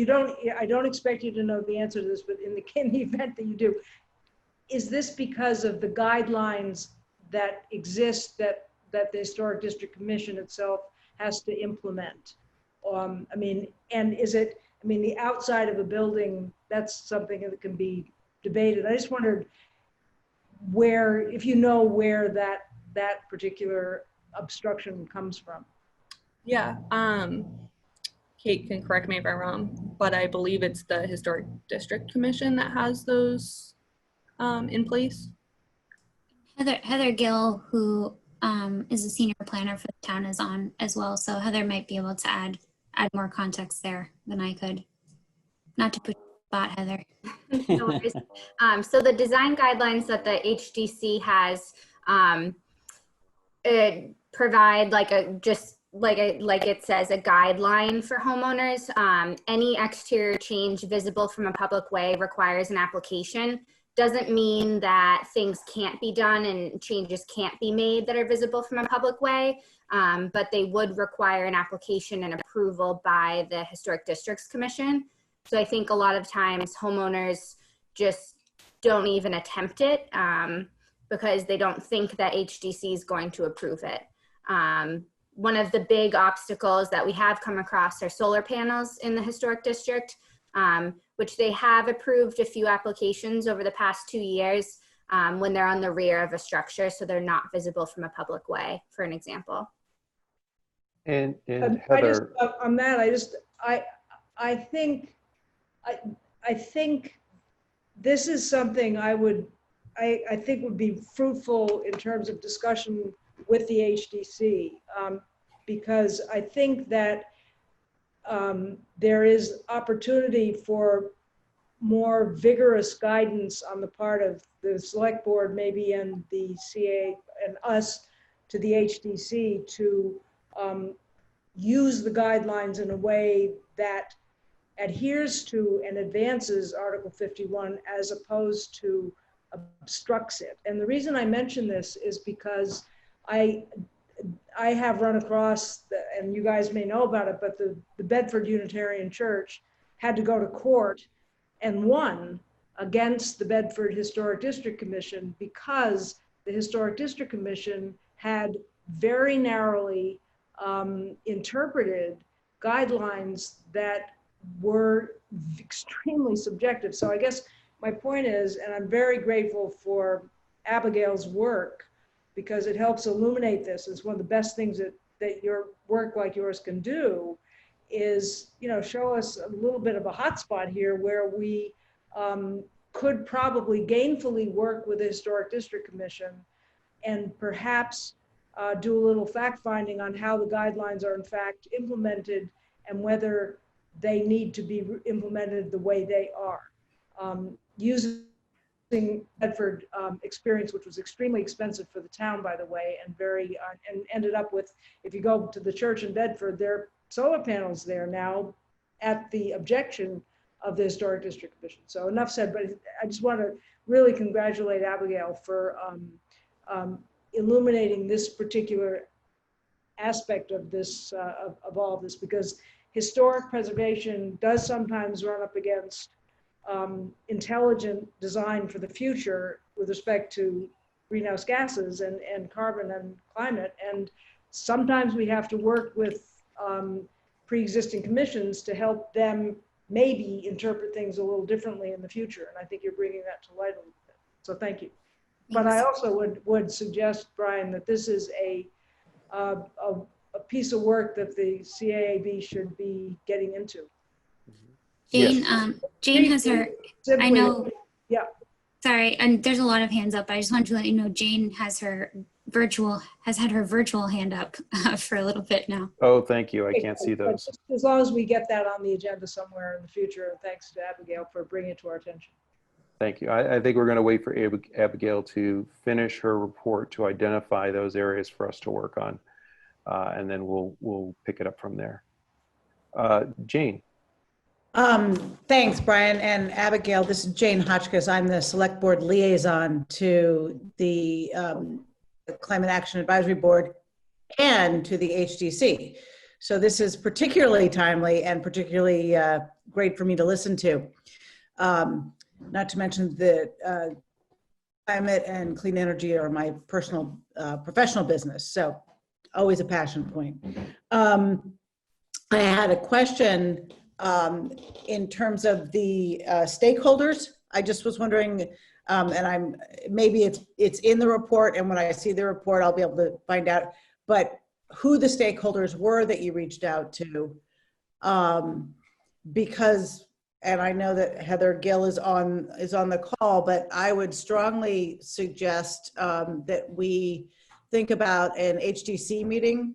I don't expect you to know the answer to this, but in the event that you do, is this because of the guidelines that exist that the Historic District Commission itself has to implement? I mean, and is it, I mean, the outside of a building, that's something that can be debated. I just wondered if you know where that particular obstruction comes from. Yeah, Kate can correct me if I'm wrong, but I believe it's the Historic District Commission that has those in place. Heather Gill, who is a senior planner for the town, is on as well. So Heather might be able to add more context there than I could. Not to put you on the spot, Heather. No worries. So the design guidelines that the HDC has provide like it says, a guideline for homeowners. Any exterior change visible from a public way requires an application. Doesn't mean that things can't be done and changes can't be made that are visible from a public way, but they would require an application and approval by the Historic Districts Commission. So I think a lot of times homeowners just don't even attempt it because they don't think that HDC is going to approve it. One of the big obstacles that we have come across are solar panels in the Historic District, which they have approved a few applications over the past 2 years when they're on the rear of a structure, so they're not visible from a public way, for an example. And Heather, on that, I think this is something I I think would be fruitful in terms of discussion with the HDC, because I think that there is opportunity for more vigorous guidance on the part of the select board, maybe, and the CA and us to the HDC to use the guidelines in a way that adheres to and advances Article 51 as opposed to obstructs it. And the reason I mention this is because I have run across, and you guys may know about it, but the Bedford Unitarian Church had to go to court and won against the Bedford Historic District Commission because the Historic District Commission had very narrowly interpreted guidelines that were extremely subjective. So I guess my point is, and I'm very grateful for Abigail's work because it helps illuminate this. It's one of the best things that your work like yours can do is, you know, show us a little bit of a hotspot here where we could probably gainfully work with the Historic District Commission and perhaps do a little fact finding on how the guidelines are in fact implemented and whether they need to be implemented the way they are. Using Bedford experience, which was extremely expensive for the town, by the way, and very and ended up with, if you go to the church in Bedford, there are solar panels there now at the objection of the Historic District Commission. So enough said, but I just want to really congratulate Abigail for illuminating this particular aspect of this, of all of this, because historic preservation does sometimes run up against intelligent design for the future with respect to greenhouse gases and carbon and climate. And sometimes we have to work with pre-existing commissions to help them maybe interpret things a little differently in the future. And I think you're bringing that to light a little bit. So thank you. But I also would suggest, Brian, that this is a piece of work that the CAAB should be getting into. Jane, Yes. Jane has her, Simply, I know, yeah. sorry, and there's a lot of hands up. I just wanted to let you know Jane has had her virtual hand up for a little bit now. Oh, thank you. I can't see those. As long as we get that on the agenda somewhere in the future, thanks to Abigail for bringing it to our attention. Thank you. I think we're going to wait for Abigail to finish her report to identify those areas for us to work on. And then we'll pick it up from there. Jane. Thanks, Brian and Abigail. This is Jane Hotchkiss. I'm the Select Board Liaison to the Climate Action Advisory Board and to the HDC. So this is particularly timely and particularly great for me to listen to. Not to mention that climate and clean energy are my personal professional business. So always a passion point. I had a question in terms of the stakeholders. I just was wondering, and maybe it's in the report, and when I see the report, I'll be able to find out, but who the stakeholders were that you reached out to, because, and I know that Heather Gill is on the call, but I would strongly suggest that we think about an HDC meeting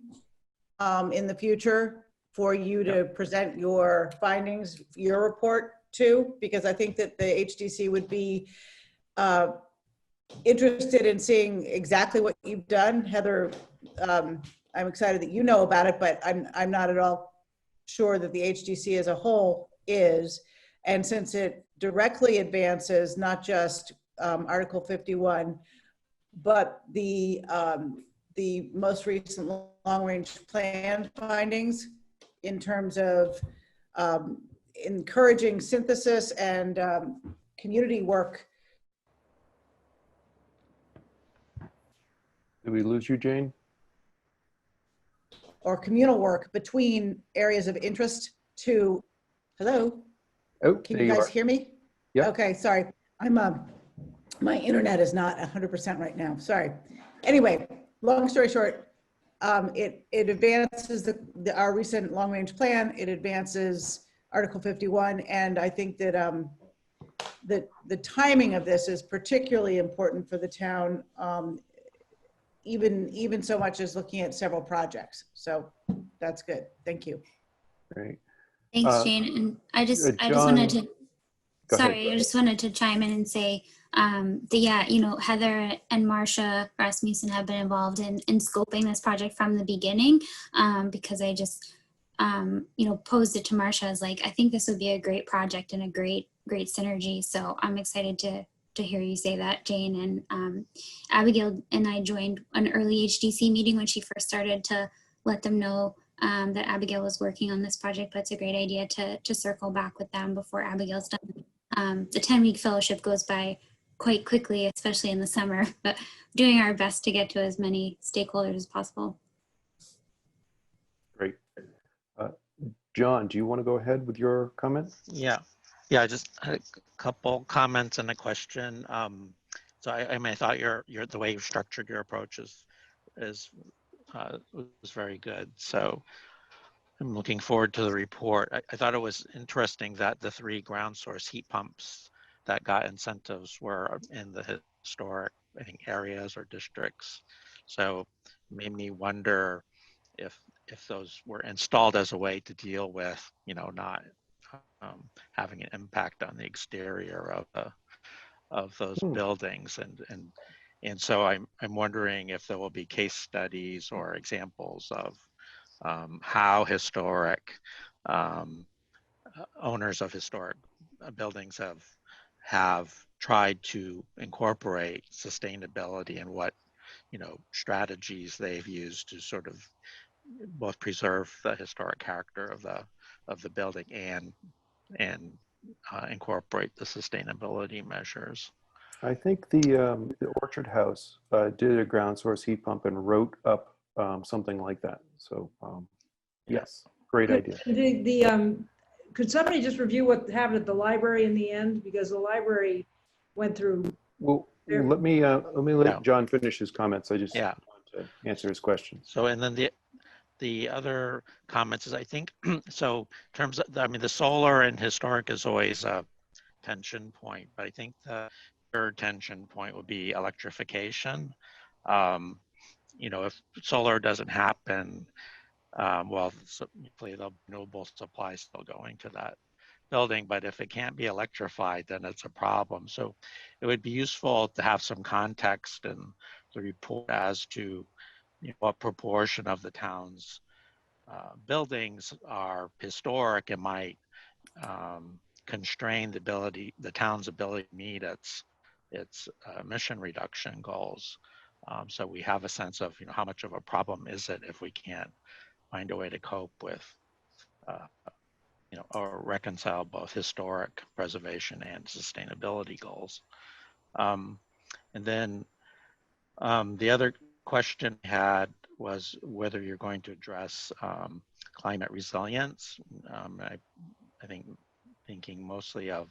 in the future for you to present your findings, your report to, because I think that the HDC would be interested in seeing exactly what you've done. Heather, I'm excited that you know about it, but I'm not at all sure that the HDC as a whole is. And since it directly advances not just Article 51, but the most recent long-range plan findings in terms of encouraging synthesis and community work. Did we lose you, Jane? Or communal work between areas of interest to, hello? Oh, can you guys hear me? Yeah. Okay, sorry. I'm my internet is not 100% right now. Sorry. Anyway, long story short, it advances our recent long-range plan. It advances Article 51, and I think that the timing of this is particularly important for the town, even so much as looking at several projects. So that's good. Thank you. Great. Thanks, Jane. And I just wanted to, sorry, I just wanted to chime in and say yeah, you know, Heather and Marcia Rasmussen have been involved in scoping this project from the beginning, because I just, you know, posed it to Marcia as like, I think this would be a great project and a great synergy. So I'm excited to hear you say that, Jane. And Abigail and I joined an early HDC meeting when she first started to let them know that Abigail was working on this project, but it's a great idea to circle back with them before Abigail's done. The 10-week fellowship goes by quite quickly, especially in the summer, but doing our best to get to as many stakeholders as possible. Great. John, do you want to go ahead with your comment? Yeah, I just had a couple comments and a question. So I mean, I thought the way you structured your approach was very good. So I'm looking forward to the report. I thought it was interesting that the 3 ground source heat pumps that got incentives were in the historic, I think, areas or districts. So it made me wonder if those were installed as a way to deal with, you know, not having an impact on the exterior of those buildings, and so I'm wondering if there will be case studies or examples of how historic owners of historic buildings have tried to incorporate sustainability and what, you know, strategies they've used to sort of both preserve the historic character of the building and incorporate the sustainability measures. I think the Orchard House did a ground source heat pump and wrote up something like that. So yes, great idea. Could somebody just review what happened at the library in the end? Because the library went through. Well, let me let John finish his comments. I just want to answer his question. So, and then the other comments is, I think, so in terms of, I mean, the solar and historic is always a tension point, but I think the third tension point would be electrification. You know, if solar doesn't happen, well, hopefully the renewable supply is still going to that building, but if it can't be electrified, then it's a problem. So it would be useful to have some context in the report as to, you know, what proportion of the town's buildings are historic and might constrain the town's ability to meet its emission reduction goals. So we have a sense of, you know, how much of a problem is it if we can't find a way to cope with, you know, or reconcile both historic preservation and sustainability goals. And then the other question I had was whether you're going to address climate resilience. I think thinking mostly of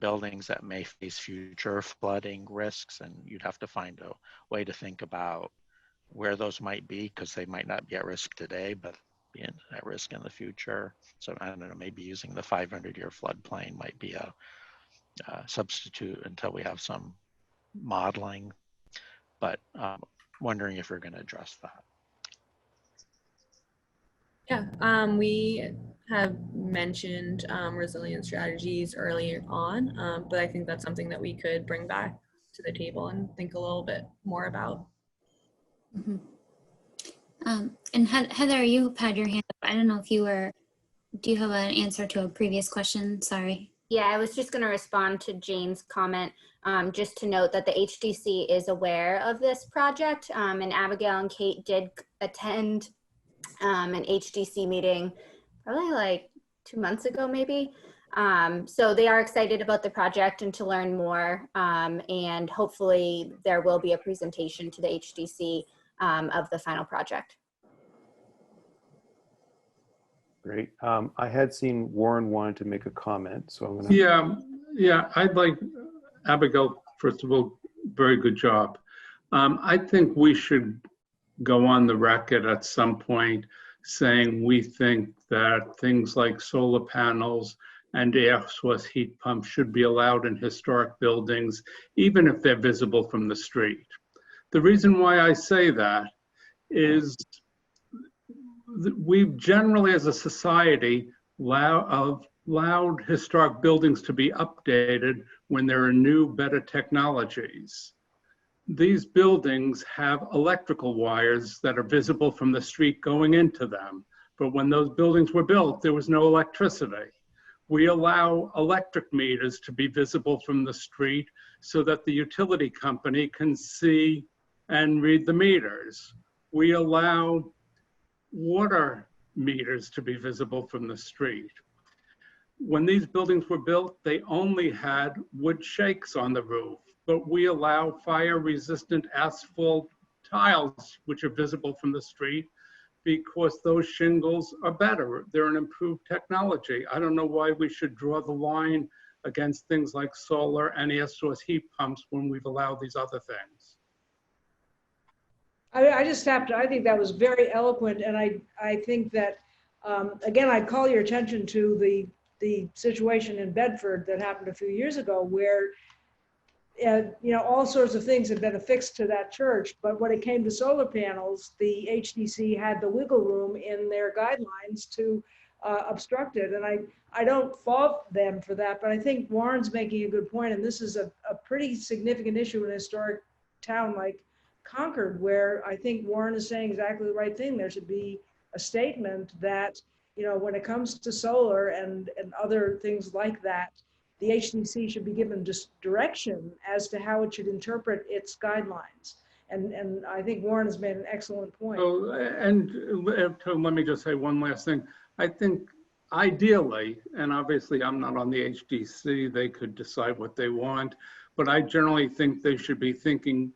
buildings that may face future flooding risks, and you'd have to find a way to think about where those might be, because they might not be at risk today, but be at risk in the future. So I don't know, maybe using the 500-year floodplain might be a substitute until we have some modeling, but wondering if you're going to address that. Yeah, we have mentioned resilient strategies earlier on, but I think that's something that we could bring back to the table and think a little bit more about. Mm-hmm. And Heather, you had your hand up. I don't know if do you have an answer to a previous question? Sorry. Yeah, I was just going to respond to Jane's comment, just to note that the HDC is aware of this project, and Abigail and Kate did attend an HDC meeting probably like 2 months ago, maybe. So they are excited about the project and to learn more, and hopefully there will be a presentation to the HDC of the final project. Great. I had seen Warren wanted to make a comment, so I'm gonna. Yeah. I'd like, Abigail, first of all, very good job. I think we should go on the record at some point saying we think that things like solar panels and air source heat pumps should be allowed in historic buildings, even if they're visible from the street. The reason why I say that is we've generally, as a society, allowed historic buildings to be updated when there are new, better technologies. These buildings have electrical wires that are visible from the street going into them. But when those buildings were built, there was no electricity. We allow electric meters to be visible from the street so that the utility company can see and read the meters. We allow water meters to be visible from the street. When these buildings were built, they only had wood shakes on the roof, but we allow fire-resistant asphalt tiles, which are visible from the street, because those shingles are better. They're an improved technology. I don't know why we should draw the line against things like solar and air source heat pumps when we've allowed these other things. I just have to, I think that was very eloquent. And I think that, again, I'd call your attention to the situation in Bedford that happened a few years ago where, you know, all sorts of things had been affixed to that church. But when it came to solar panels, the HDC had the wiggle room in their guidelines to obstruct it. And I don't fault them for that, but I think Warren's making a good point. And this is a pretty significant issue in a historic town like Concord, where I think Warren is saying exactly the right thing. There should be a statement that, you know, when it comes to solar and other things like that, the HDC should be given just direction as to how it should interpret its guidelines. And I think Warren has made an excellent point. So, and let me just say one last thing. I think ideally, and obviously I'm not on the HDC, they could decide what they want, but I generally think they should be thinking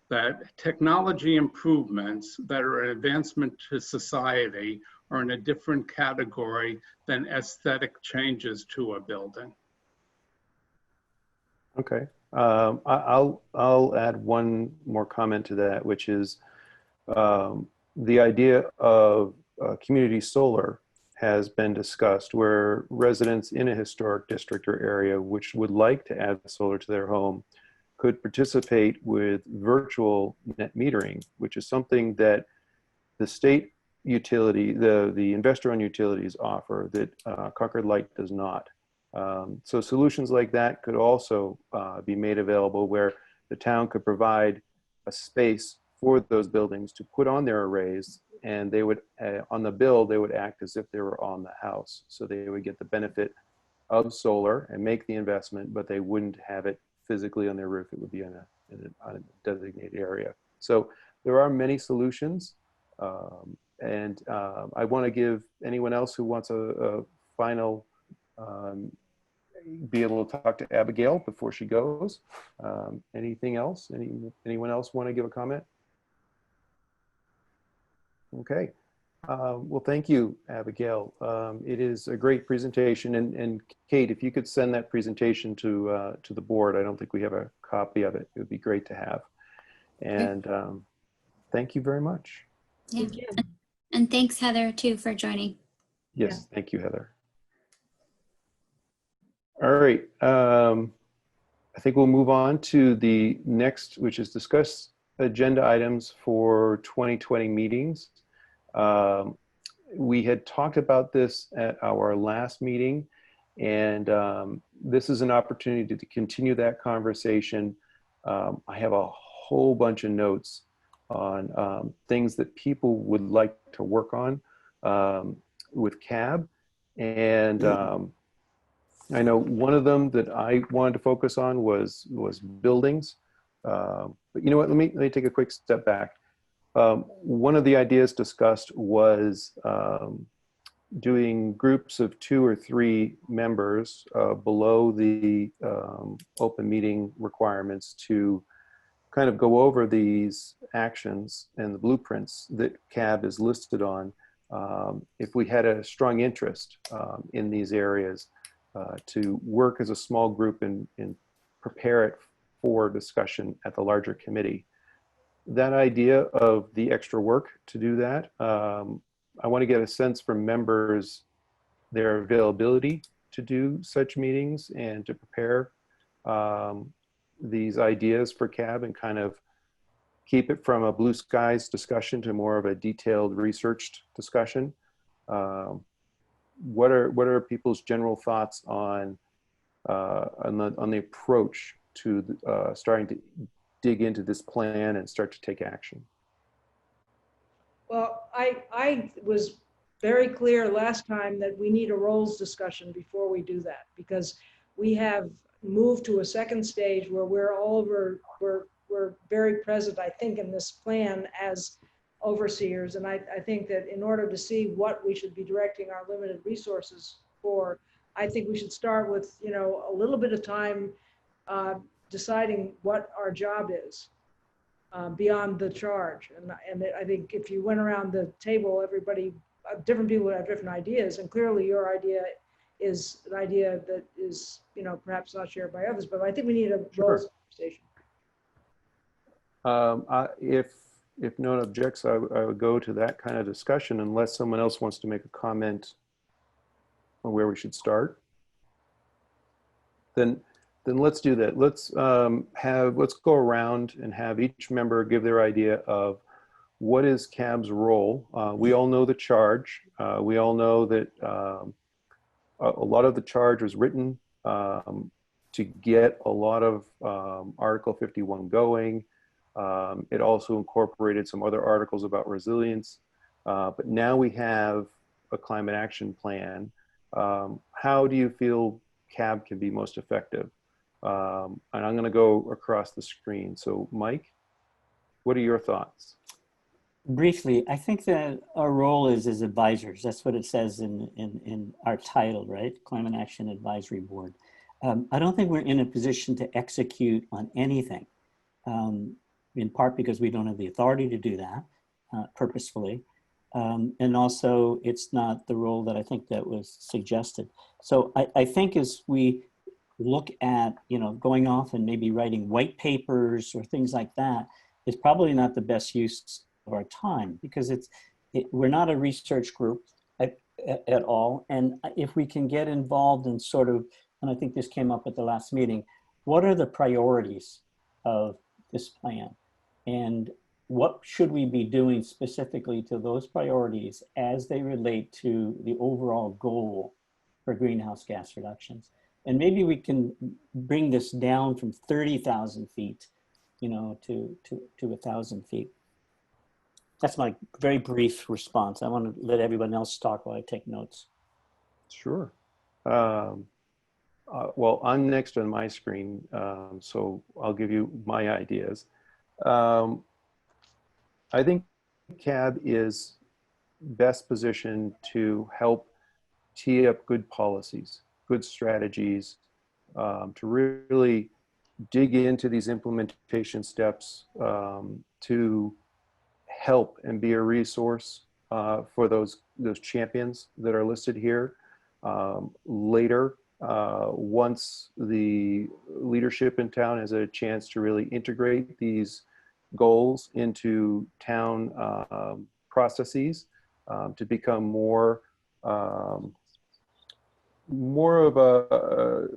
that technology improvements that are an advancement to society are in a different category than aesthetic changes to a building. Okay. I'll add one more comment to that, which is the idea of community solar has been discussed, where residents in a historic district or area which would like to add solar to their home could participate with virtual net metering, which is something that the state utility, the investor-owned utilities offer that Concord Light does not. So solutions like that could also be made available, where the town could provide a space for those buildings to put on their arrays, and they would, on the bill, they would act as if they were on the house. So they would get the benefit of solar and make the investment, but they wouldn't have it physically on their roof. It would be on a designated area. So there are many solutions. And I want to give anyone else who wants a final, be able to talk to Abigail before she goes. Anything else? Anyone else want to give a comment? Okay. Well, thank you, Abigail. It is a great presentation. And Kate, if you could send that presentation to the board, I don't think we have a copy of it. It would be great to have. And thank you very much. Yeah. And thanks, Heather, too, for joining. Yes, thank you, Heather. All right. I think we'll move on to the next, which is discuss agenda items for 2020 meetings. We had talked about this at our last meeting, and this is an opportunity to continue that conversation. I have a whole bunch of notes on things that people would like to work on with CAB. And I know one of them that I wanted to focus on was buildings. But you know what, let me take a quick step back. One of the ideas discussed was doing groups of 2 or 3 members below the open meeting requirements to kind of go over these actions and the blueprints that CAB is listed on. If we had a strong interest in these areas, to work as a small group and prepare it for discussion at the larger committee. That idea of the extra work to do that, I want to get a sense from members, their availability to do such meetings and to prepare these ideas for CAB and kind of keep it from a blue skies discussion to more of a detailed researched discussion. What are people's general thoughts on the approach to starting to dig into this plan and start to take action? Well, I was very clear last time that we need a roles discussion before we do that, because we have moved to a second stage where we're very present, I think, in this plan as overseers. And I think that in order to see what we should be directing our limited resources for, I think we should start with, you know, a little bit of time deciding what our job is beyond the charge. And I think if you went around the table, everybody, different people would have different ideas. And clearly your idea is an idea that is, you know, perhaps not shared by others, but I think we need a roles conversation. If no one objects, I would go to that kind of discussion unless someone else wants to make a comment on where we should start. Then let's do that. Let's go around and have each member give their idea of what is CAB's role. We all know the charge. We all know that a lot of the charge was written to get a lot of Article 51 going. It also incorporated some other articles about resilience. But now we have a climate action plan. How do you feel CAB can be most effective? And I'm going to go across the screen. So Mike, what are your thoughts? Briefly, I think that our role is as advisors. That's what it says in our title, right? Climate Action Advisory Board. I don't think we're in a position to execute on anything, in part because we don't have the authority to do that purposefully. And also it's not the role that I think that was suggested. So I think as we look at, you know, going off and maybe writing white papers or things like that is probably not the best use of our time, because we're not a research group at all. And if we can get involved in sort of, and I think this came up at the last meeting, what are the priorities of this plan? And what should we be doing specifically to those priorities as they relate to the overall goal for greenhouse gas reductions? And maybe we can bring this down from 30,000 feet, you know, to 1,000 feet. That's my very brief response. I want to let everyone else talk while I take notes. Sure. Well, I'm next on my screen, so I'll give you my ideas. I think CAB is best positioned to help tee up good policies, good strategies, to really dig into these implementation steps, to help and be a resource for those champions that are listed here. Later, once the leadership in town has a chance to really integrate these goals into town processes, to become more of a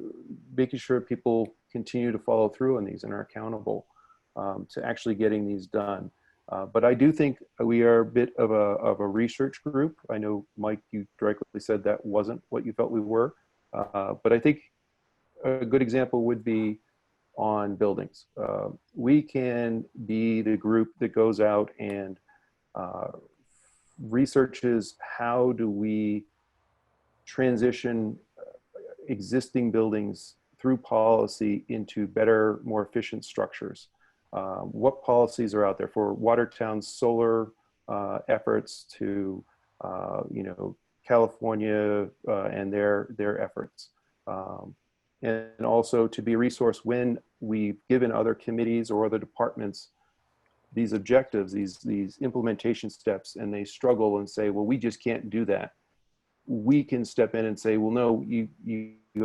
making sure people continue to follow through on these and are accountable to actually getting these done. But I do think we are a bit of a research group. I know, Mike, you directly said that wasn't what you felt we were. But I think a good example would be on buildings. We can be the group that goes out and researches how do we transition existing buildings through policy into better, more efficient structures. What policies are out there for Watertown's solar efforts to, you know, California and their efforts. And also to be a resource when we've given other committees or other departments these objectives, these implementation steps, and they struggle and say, well, we just can't do that. We can step in and say, well, no, you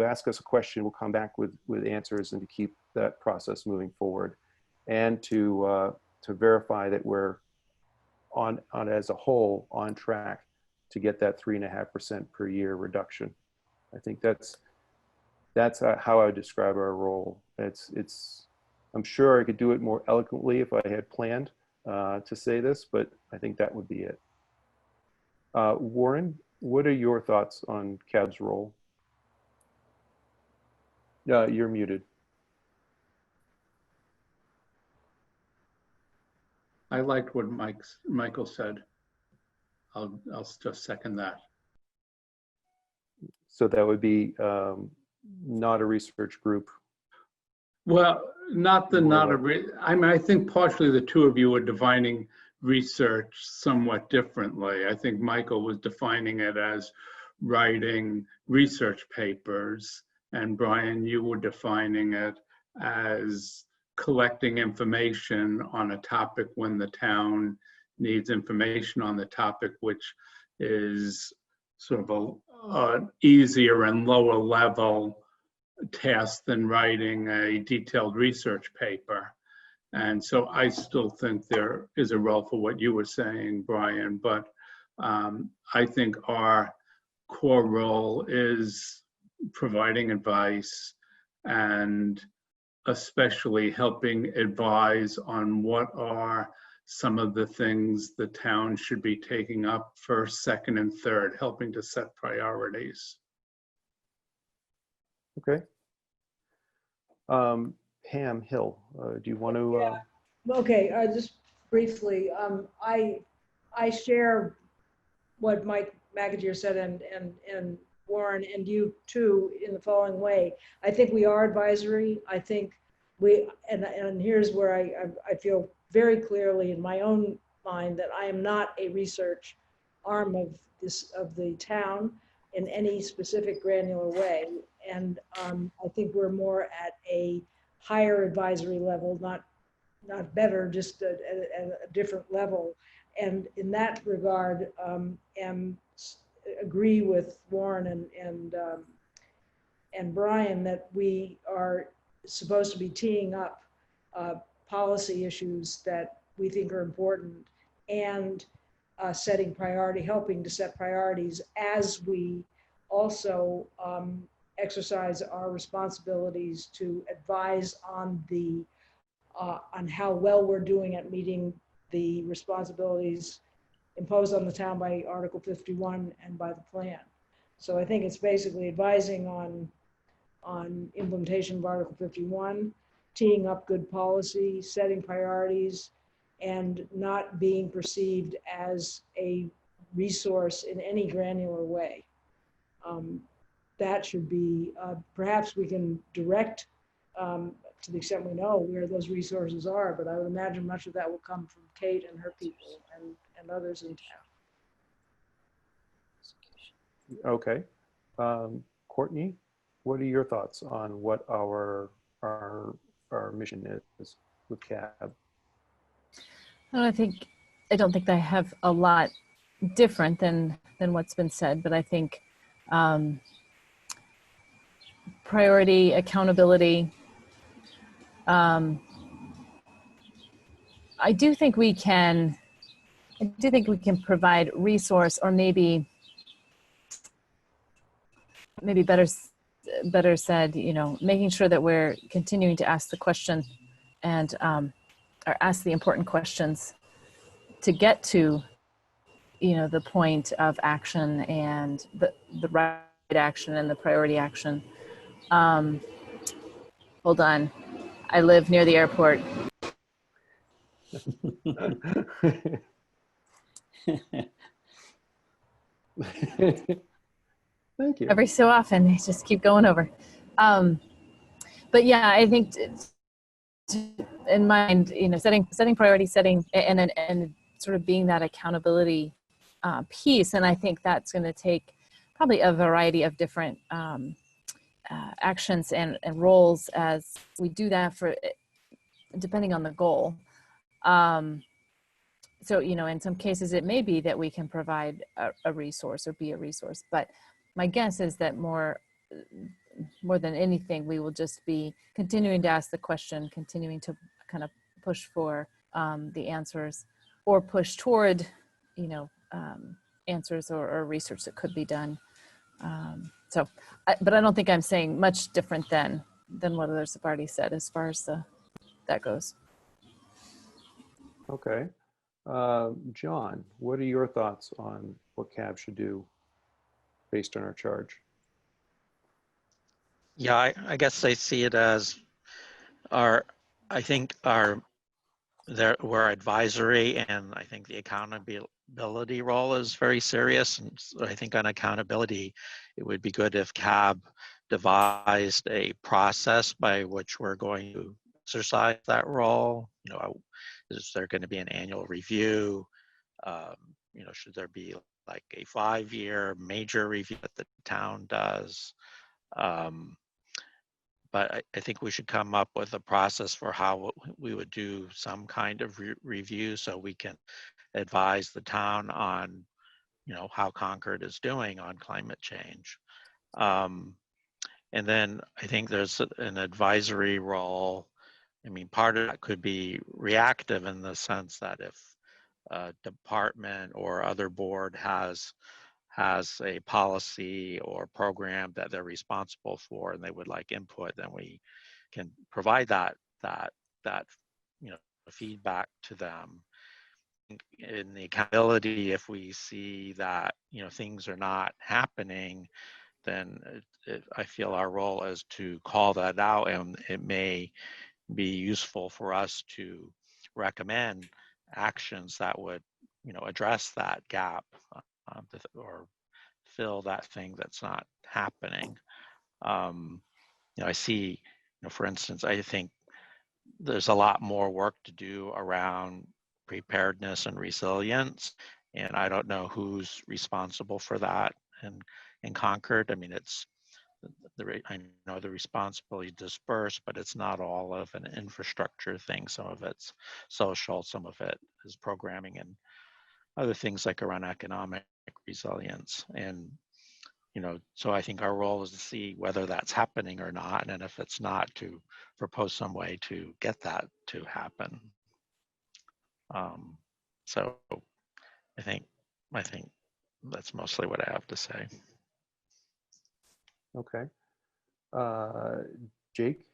ask us a question, we'll come back with answers, and to keep that process moving forward, and to verify that we're on as a whole on track to get that 3.5% per year reduction. I think that's that's how I would describe our role. I'm sure I could do it more eloquently if I had planned to say this, but I think that would be it. Warren, what are your thoughts on CAB's role? You're muted. I liked what Michael said. I'll just second that. So that would be not a research group. Well, I mean, I think partially the two of you are defining research somewhat differently. I think Michael was defining it as writing research papers, and Brian, you were defining it as collecting information on a topic when the town needs information on the topic, which is sort of an easier and lower level task than writing a detailed research paper. And so I still think there is a role for what you were saying, Brian, but I think our core role is providing advice and especially helping advise on what are some of the things the town should be taking up first, second, and third, helping to set priorities. Okay. Pam Hill, do you want to? Yeah. Okay, just briefly, I share what Mike McAteer said and Warren and you too in the following way. I think we are advisory. I think and here's where I feel very clearly in my own mind that I am not a research arm of the town in any specific granular way. And I think we're more at a higher advisory level, not better, just at a different level. And in that regard, agree with Warren and Brian that we are supposed to be teeing up policy issues that we think are important and helping to set priorities as we also exercise our responsibilities to advise on how well we're doing at meeting the responsibilities imposed on the town by Article 51 and by the plan. So I think it's basically advising on implementation of Article 51, teeing up good policy, setting priorities, and not being perceived as a resource in any granular way. That should be, perhaps we can direct to the extent we know where those resources are, but I would imagine much of that will come from Kate and her people and others in town. Okay. Courtney, what are your thoughts on what our mission is with CAB? I don't think I have a lot different than what's been said, but I think priority, accountability. I do think we can provide resource, or maybe better said, making sure that we're continuing to ask the question and or ask the important questions to get to the point of action and the right action and the priority action. Hold on, I live near the airport. Thank you. Every so often, they just keep going over. But yeah, I think in mind, setting priorities, and sort of being that accountability piece. And I think that's going to take probably a variety of different actions and roles as we do that depending on the goal. So, in some cases it may be that we can provide a resource or be a resource, but my guess is that more than anything, we will just be continuing to ask the question, continuing to kind of push for the answers, or push toward, answers or research that could be done. So, but I don't think I'm saying much different than what others have already said as far as that goes. Okay. John, what are your thoughts on what CAB should do based on our charge? Yeah, I guess I see it as we're advisory, and I think the accountability role is very serious. And so I think on accountability, it would be good if CAB devised a process by which we're going to exercise that role. You know, is there going to be an annual review? You know, should there be like a 5-year major review that the town does? But I think we should come up with a process for how we would do some kind of review so we can advise the town on, you know, how Concord is doing on climate change. And then I think there's an advisory role. I mean, part of that could be reactive in the sense that if a department or other board has a policy or program that they're responsible for and they would like input, then we can provide that you know, feedback to them. In the accountability, if we see that, you know, things are not happening, then I feel our role is to call that out, and it may be useful for us to recommend actions that would, you know, address that gap or fill that thing that's not happening. You know, I see, you know, for instance, I think there's a lot more work to do around preparedness and resilience, and I don't know who's responsible for that in Concord. I mean, I know the responsibility dispersed, but it's not all of an infrastructure thing. Some of it's social, some of it is programming, and other things like around economic resilience. And, you know, so I think our role is to see whether that's happening or not, and if it's not, to propose some way to get that to happen. So I think that's mostly what I have to say. Okay. Jake?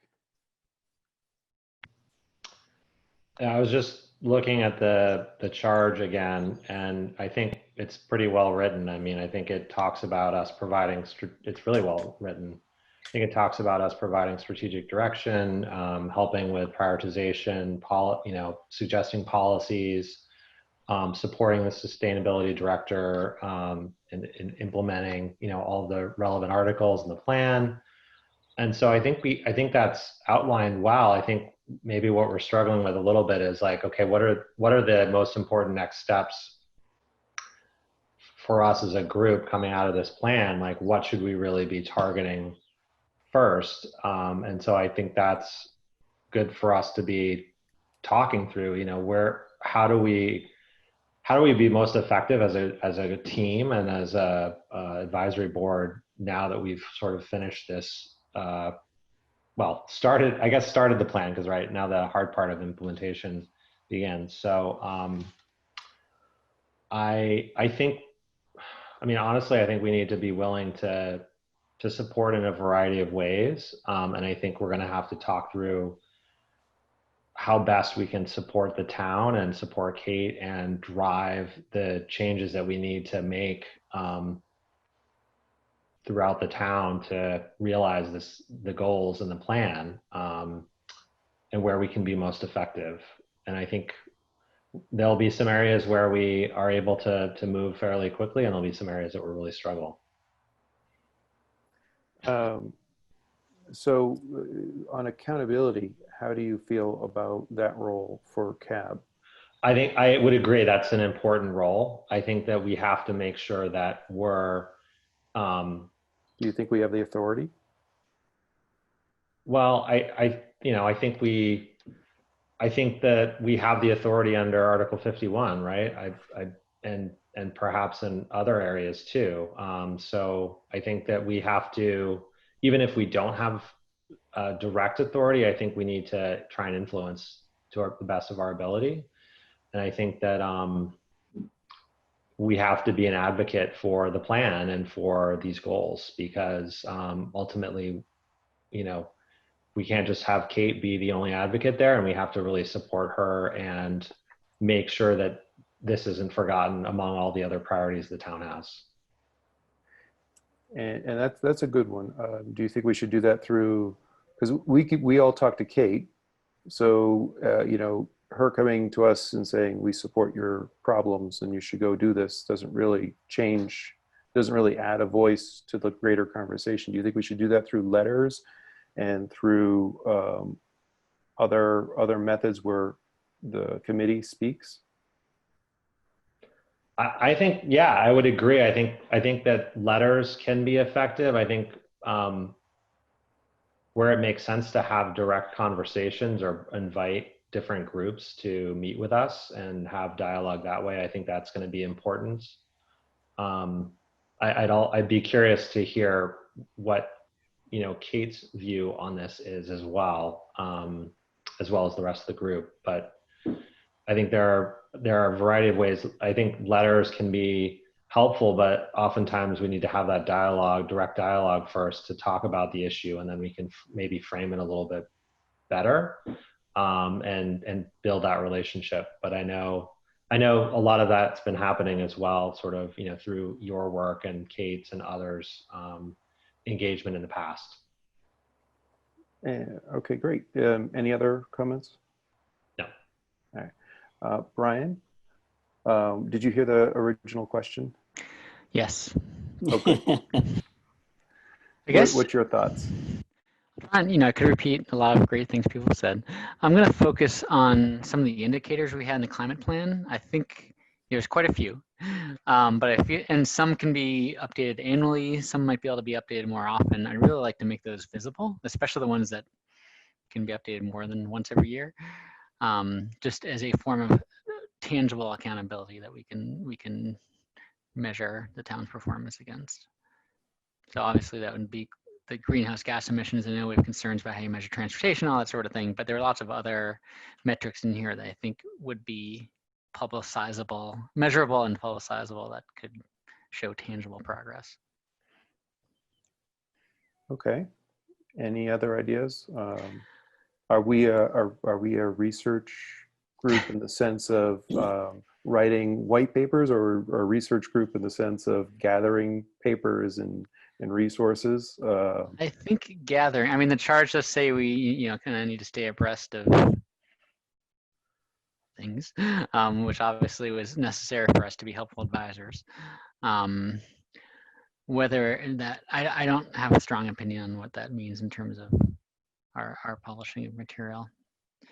Yeah, I was just looking at the charge again, and I think it's pretty well written. I mean, I think it talks about us providing, it's really well written. I think it talks about us providing strategic direction, helping with prioritization, you know, suggesting policies, supporting the sustainability director, in implementing, you know, all the relevant articles in the plan. And so I think that's outlined well. I think maybe what we're struggling with a little bit is like, okay, what are the most important next steps for us as a group coming out of this plan? Like, what should we really be targeting first? And so I think that's good for us to be talking through, you know, how do we be most effective as a team and as a advisory board now that we've sort of finished this, started the plan, because right now the hard part of implementation begins. So I think, I mean, honestly, I think we need to be willing to support in a variety of ways. And I think we're going to have to talk through how best we can support the town and support Kate and drive the changes that we need to make throughout the town to realize the goals and the plan, and where we can be most effective. And I think there'll be some areas where we are able to move fairly quickly, and there'll be some areas that will really struggle. So on accountability, how do you feel about that role for CAB? I think I would agree that's an important role. I think that we have to make sure that we're, do you think we have the authority? Well, I think that we have the authority under Article 51, right? And perhaps in other areas too. So I think that we have to, even if we don't have direct authority, I think we need to try and influence to the best of our ability. And I think that we have to be an advocate for the plan and for these goals, because ultimately, you know, we can't just have Kate be the only advocate there, and we have to really support her and make sure that this isn't forgotten among all the other priorities the town has. And that's a good one. Do you think we should do that through, because we all talk to Kate, so you know, her coming to us and saying we support your problems and you should go do this doesn't really change, doesn't really add a voice to the greater conversation. Do you think we should do that through letters and through other methods where the committee speaks? I think, yeah, I would agree. I think that letters can be effective. I think where it makes sense to have direct conversations or invite different groups to meet with us and have dialogue that way, I think that's going to be important. I'd be curious to hear what, you know, Kate's view on this is as well as the rest of the group. But I think there are a variety of ways. I think letters can be helpful, but oftentimes we need to have that dialogue, direct dialogue first to talk about the issue, and then we can maybe frame it a little bit better and build that relationship. But I know a lot of that's been happening as well, sort of, you know, through your work and Kate's and others' engagement in the past. Okay, great. Any other comments? No. All right. Brian, did you hear the original question? Yes. Okay. I guess. What's your thoughts? You know, I could repeat a lot of great things people said. I'm going to focus on some of the indicators we had in the climate plan. I think there's quite a few, and some can be updated annually. Some might be able to be updated more often. I'd really like to make those visible, especially the ones that can be updated more than once every year, just as a form of tangible accountability that we can measure the town's performance against. So obviously that would be the greenhouse gas emissions. I know we have concerns about how you measure transportation, all that sort of thing, but there are lots of other metrics in here that I think would be publicizable, measurable and publicizable, that could show tangible progress. Okay. Any other ideas? Are we a research group in the sense of writing white papers, or a research group in the sense of gathering papers and resources? I think gathering. I mean, the charge does say we, you know, kind of need to stay abreast of things, which obviously was necessary for us to be helpful advisors. Whether that, I don't have a strong opinion on what that means in terms of our publishing of material.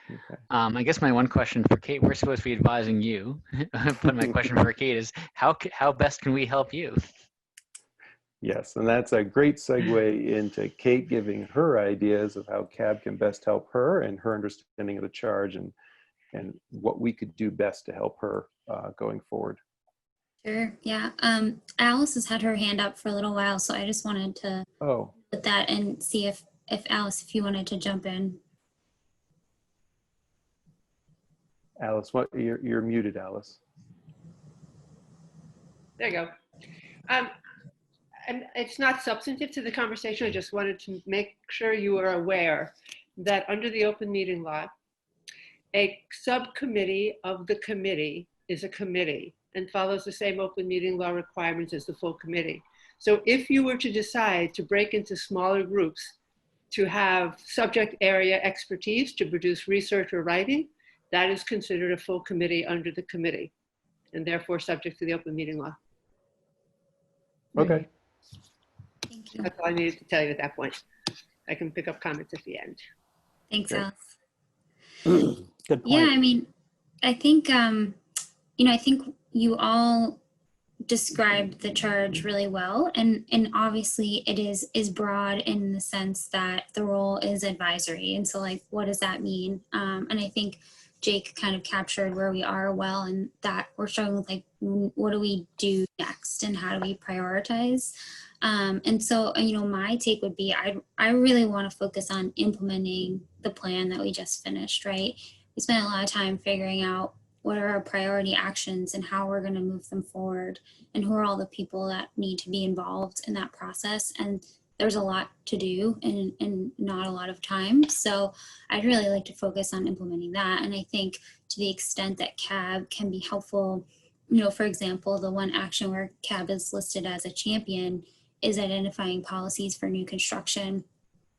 Okay. I guess my one question for Kate, we're supposed to be advising you, but my question for Kate is, how best can we help you? Yes, and that's a great segue into Kate giving her ideas of how CAB can best help her and her understanding of the charge and what we could do best to help her going forward. Sure, yeah. Alice has had her hand up for a little while, so I just wanted to put that and see if Alice, if you wanted to jump in. Alice, you're muted, Alice. There you go. And it's not substantive to the conversation. I just wanted to make sure you are aware that under the open meeting law, a subcommittee of the committee is a committee and follows the same open meeting law requirements as the full committee. So if you were to decide to break into smaller groups to have subject area expertise to produce research or writing, that is considered a full committee under the committee and therefore subject to the open meeting law. Okay. Thank you. That's all I needed to tell you at that point. I can pick up comments at the end. Thanks, Okay. Alice. Good point. Yeah, I mean, I think, you know, I think you all described the charge really well, and obviously it is broad in the sense that the role is advisory, and so like, what does that mean? And I think Jake kind of captured where we are well, and that we're struggling with like, what do we do next and how do we prioritize? And so, you know, my take would be, I really want to focus on implementing the plan that we just finished, right? We spent a lot of time figuring out what are our priority actions and how we're going to move them forward, and who are all the people that need to be involved in that process. And there's a lot to do and not a lot of time. So I'd really like to focus on implementing that. And I think to the extent that CAB can be helpful, you know, for example, the one action where CAB is listed as a champion is identifying policies for new construction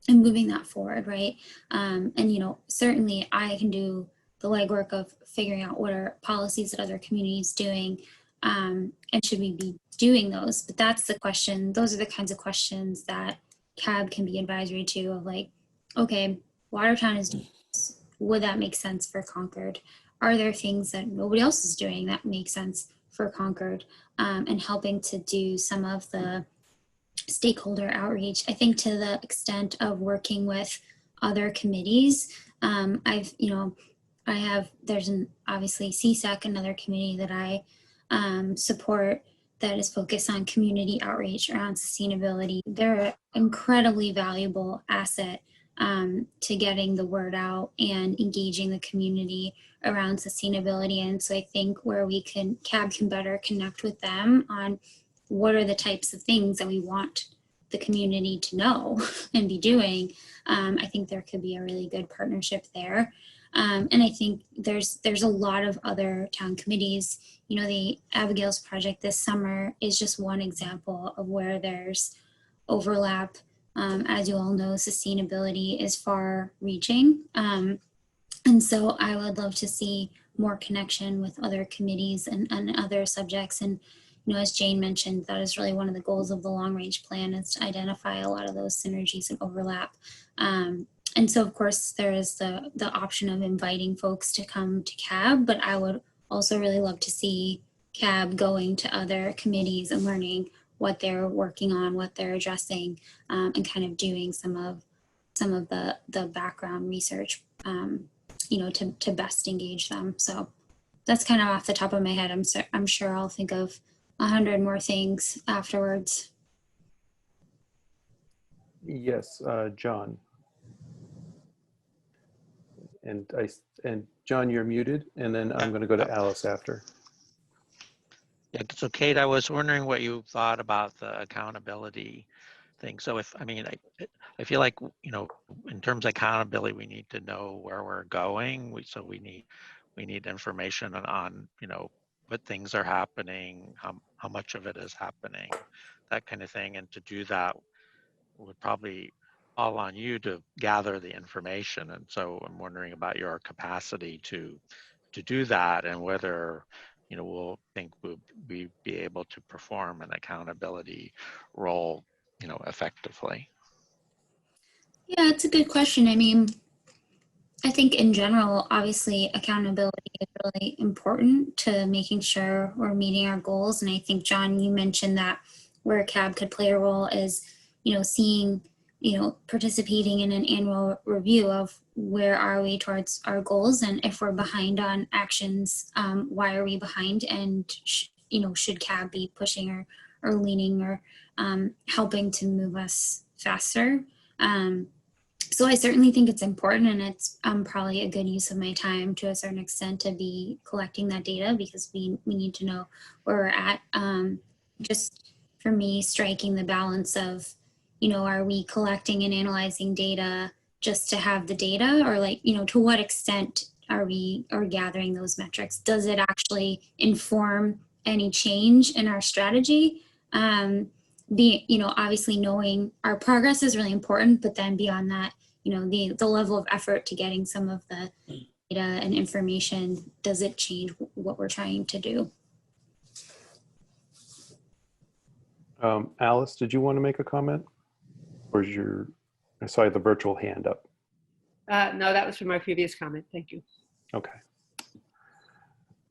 and moving that forward, right? And, you know, certainly I can do the legwork of figuring out what are policies that other communities doing, and should we be doing those? But that's the question. Those are the kinds of questions that CAB can be advisory to, of like, okay, Watertown is doing this. Would that make sense for Concord? Are there things that nobody else is doing that make sense for Concord? And helping to do some of the stakeholder outreach. I think to the extent of working with other committees, there's obviously CSEC, another committee that I support that is focused on community outreach around sustainability. They're an incredibly valuable asset to getting the word out and engaging the community around sustainability. And so I think where CAB can better connect with them on what are the types of things that we want the community to know and be doing, I think there could be a really good partnership there. And I think there's a lot of other town committees. You know, the Abigail's project this summer is just one example of where there's overlap. As you all know, sustainability is far reaching. And so I would love to see more connection with other committees and other subjects. And, you know, as Jane mentioned, that is really one of the goals of the long range plan, is to identify a lot of those synergies and overlap. And so, of course, there is the option of inviting folks to come to CAB, but I would also really love to see CAB going to other committees and learning what they're working on, what they're addressing, and kind of doing some of the background research, you know, to best engage them. So that's kind of off the top of my head. I'm sure I'll think of 100 more things afterwards. Yes, John. And John, you're muted, and then I'm going to go to Alice after. Yeah, so Kate, I was wondering what you thought about the accountability thing. So I feel like, you know, in terms of accountability, we need to know where we're going. We need information on, you know, what things are happening, how much of it is happening, that kind of thing. And to do that would probably fall on you to gather the information. And so I'm wondering about your capacity to do that, and whether, you know, we'll be able to perform an accountability role, you know, effectively. Yeah, it's a good question. I mean, I think in general, obviously, accountability is really important to making sure we're meeting our goals. And I think, John, you mentioned that where CAB could play a role is, you know, seeing, you know, participating in an annual review of where are we towards our goals, and if we're behind on actions, why are we behind, and you know, should CAB be pushing or leaning or helping to move us faster. So I certainly think it's important, and it's probably a good use of my time to a certain extent to be collecting that data, because we need to know where we're at. Just for me, striking the balance of, you know, are we collecting and analyzing data just to have the data, or, like, you know, to what extent are we gathering those metrics? Does it actually inform any change in our strategy? You know, obviously knowing our progress is really important, but then beyond that, you know, the level of effort to getting some of the data and information, does it change what we're trying to do? Alice, did you want to make a comment? Or is I saw the virtual hand up. No, that was from my previous comment. Thank you. Okay.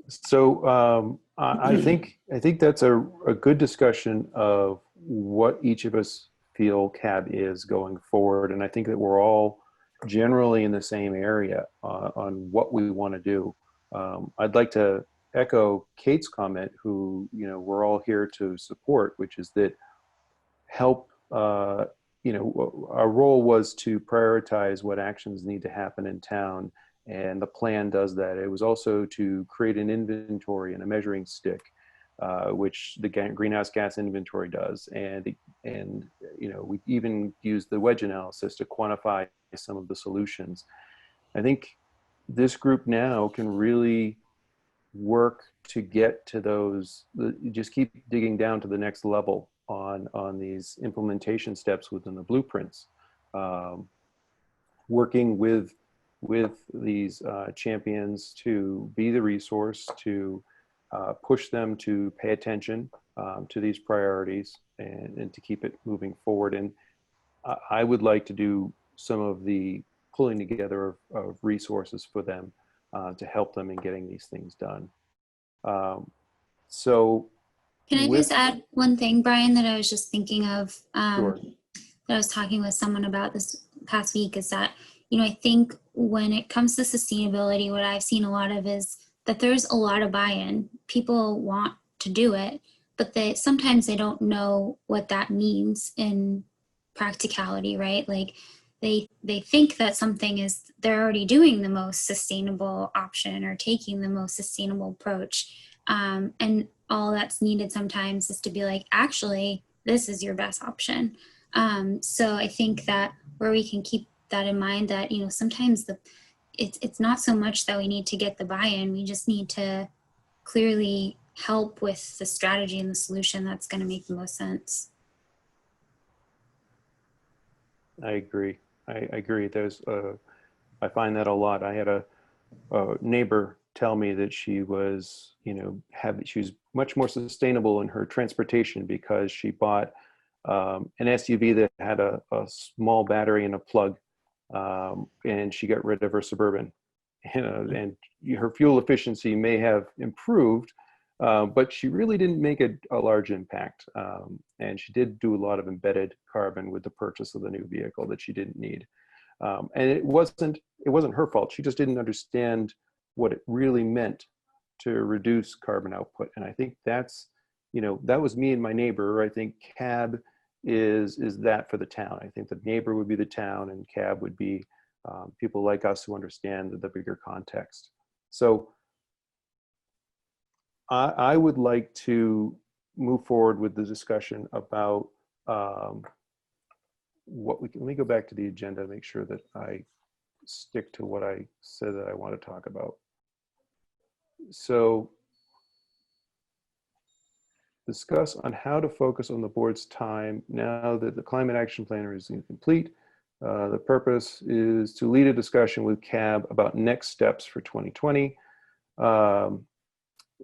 So I think that's a good discussion of what each of us feel CAB is going forward, and I think that we're all generally in the same area on what we want to do. I'd like to echo Kate's comment, who, you know, we're all here to support, which is that help. You know, our role was to prioritize what actions need to happen in town and the plan does that. It was also to create an inventory and a measuring stick, which the greenhouse gas inventory does. And you know, we even use the wedge analysis to quantify some of the solutions. I think this group now can really work to get to those, just keep digging down to the next level on these implementation steps within the blueprints. Working with these champions to be the resource, to push them to pay attention to these priorities and to keep it moving forward. And I would like to do some of the pulling together of resources for them to help them in getting these things done. So can I just add one thing, Brian, that I was just thinking of, sure. that I was talking with someone about this past week, is that, you know, I think when it comes to sustainability, what I've seen a lot of is that there's a lot of buy-in. People want to do it, but sometimes they don't know what that means in practicality, right? Like they think that something is, they're already doing the most sustainable option or taking the most sustainable approach. And all that's needed sometimes is to be like, actually, this is your best option. So I think that where we can keep that in mind, that, you know, sometimes it's not so much that we need to get the buy-in, we just need to clearly help with the strategy and the solution that's going to make the most sense. I agree. I agree. I find that a lot. I had a neighbor tell me that she was, you know, she was much more sustainable in her transportation because she bought an SUV that had a small battery and a plug, and she got rid of her Suburban. You know, and her fuel efficiency may have improved, but she really didn't make a large impact. And she did do a lot of embedded carbon with the purchase of the new vehicle that she didn't need. And it wasn't her fault. She just didn't understand what it really meant to reduce carbon output. And I think that's, you know, that was me and my neighbor. I think CAB is that for the town. I think the neighbor would be the town, and CAB would be people like us who understand the bigger context. So I would like to move forward with the discussion about let me go back to the agenda to make sure that I stick to what I said that I want to talk about. So discuss on how to focus on the board's time now that the climate action plan is complete. The purpose is to lead a discussion with CAB about next steps for 2020.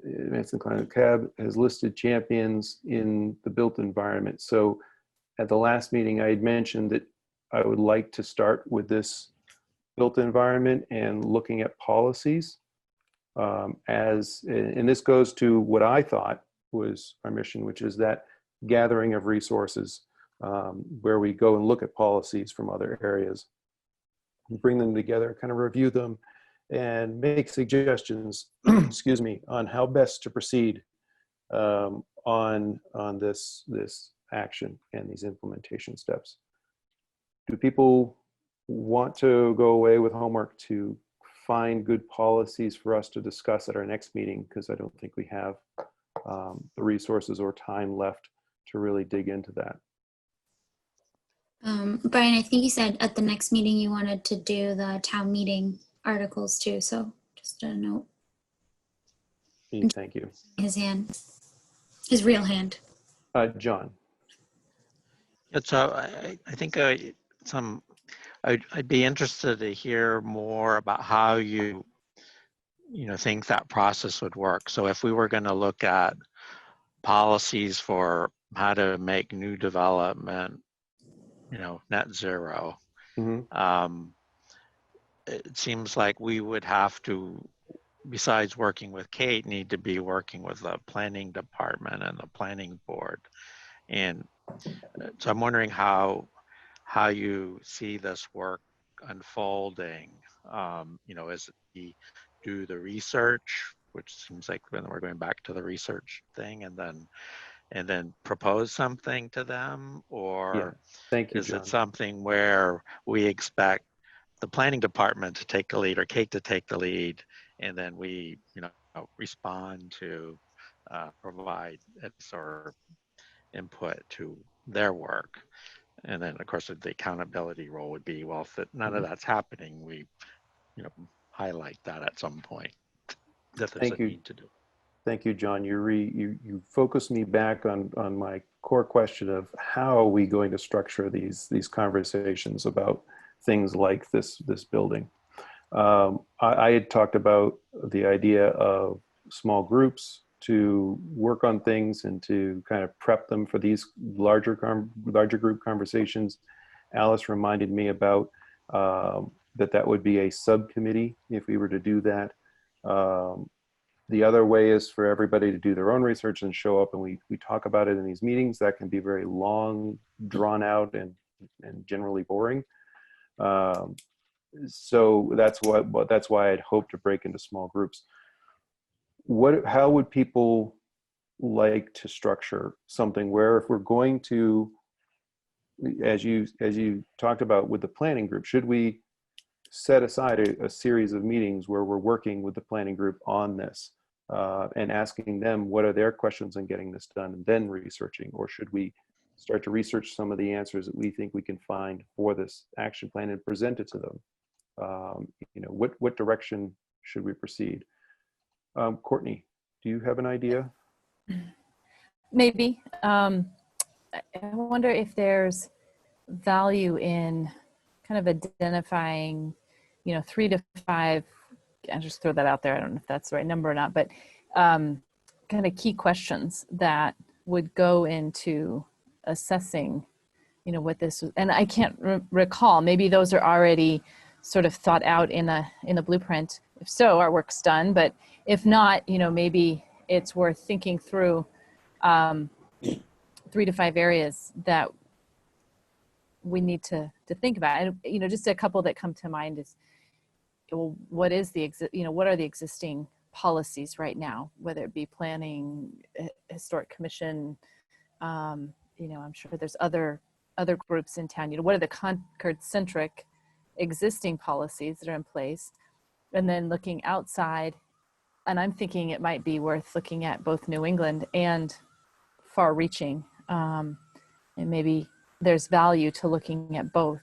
Advancing Climate CAB has listed champions in the built environment. So at the last meeting, I had mentioned that I would like to start with this built environment and looking at policies. And this goes to what I thought was our mission, which is that gathering of resources, where we go and look at policies from other areas, bring them together, kind of review them, and make suggestions, excuse me, on how best to proceed on this action and these implementation steps. Do people want to go away with homework to find good policies for us to discuss at our next meeting? Because I don't think we have the resources or time left to really dig into that. Brian, I think you said at the next meeting you wanted to do the town meeting articles too, so just a note. Thank you. His hand, his real hand. John. So I think I'd be interested to hear more about how you think that process would work. So if we were going to look at policies for how to make new development, net zero, Mm-hmm. It seems like we would have to, besides working with Kate, need to be working with the planning department and the planning board. And so I'm wondering how you see this work unfolding. Is it we do the research, which seems like we're going back to the research thing, and then propose something to them, or Thank you, is John. it something where we expect the planning department to take the lead or Kate to take the lead, and then we, respond to provide or input to their work. And then, of course, the accountability role would be, well, if none of that's happening, we, highlight that at some point that there's a need to do. Thank you, John. You focused me back on my core question of how are we going to structure these conversations about things like this building. I had talked about the idea of small groups to work on things and to kind of prep them for these larger group conversations. Alice reminded me about that would be a subcommittee if we were to do that. The other way is for everybody to do their own research and show up and we talk about it in these meetings. That can be very long, drawn out, and generally boring. So that's why I'd hope to break into small groups. How would people like to structure something where, if we're going to, as you talked about with the planning group, should we set aside a series of meetings where we're working with the planning group on this and asking them what are their questions on getting this done, and then researching? Or should we start to research some of the answers that we think we can find for this action plan and present it to them? What direction should we proceed? Courtney, do you have an idea? Maybe. I wonder if there's value in kind of identifying, 3 to 5, I'll just throw that out there. I don't know if that's the right number or not, but kind of key questions that would go into assessing, what this was. And I can't recall, maybe those are already sort of thought out in a blueprint. If so, our work's done, but if not, maybe it's worth thinking through 3 to 5 areas that we need to think about. And, just a couple that come to mind is, well, what are the existing policies right now, whether it be planning, historic commission, I'm sure there's other groups in town, what are the Concord-centric existing policies that are in place? And then looking outside, and I'm thinking it might be worth looking at both New England and far reaching, and maybe there's value to looking at both,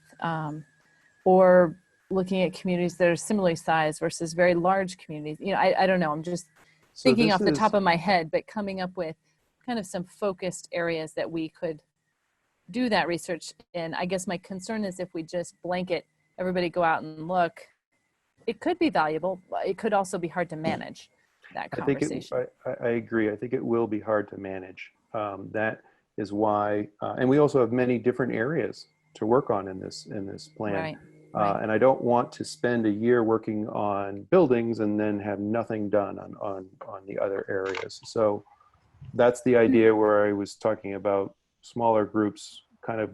or looking at communities that are similarly sized versus very large communities. I don't know, I'm just thinking off the top of my head, but coming up with kind of some focused areas that we could do that research in. I guess my concern is if we just blanket everybody go out and look, it could be valuable. It could also be hard to manage that conversation. I agree. I think it will be hard to manage. That is why, and we also have many different areas to work on in this plan. Right. And I don't want to spend a year working on buildings and then have nothing done on the other areas. So that's the idea where I was talking about smaller groups kind of,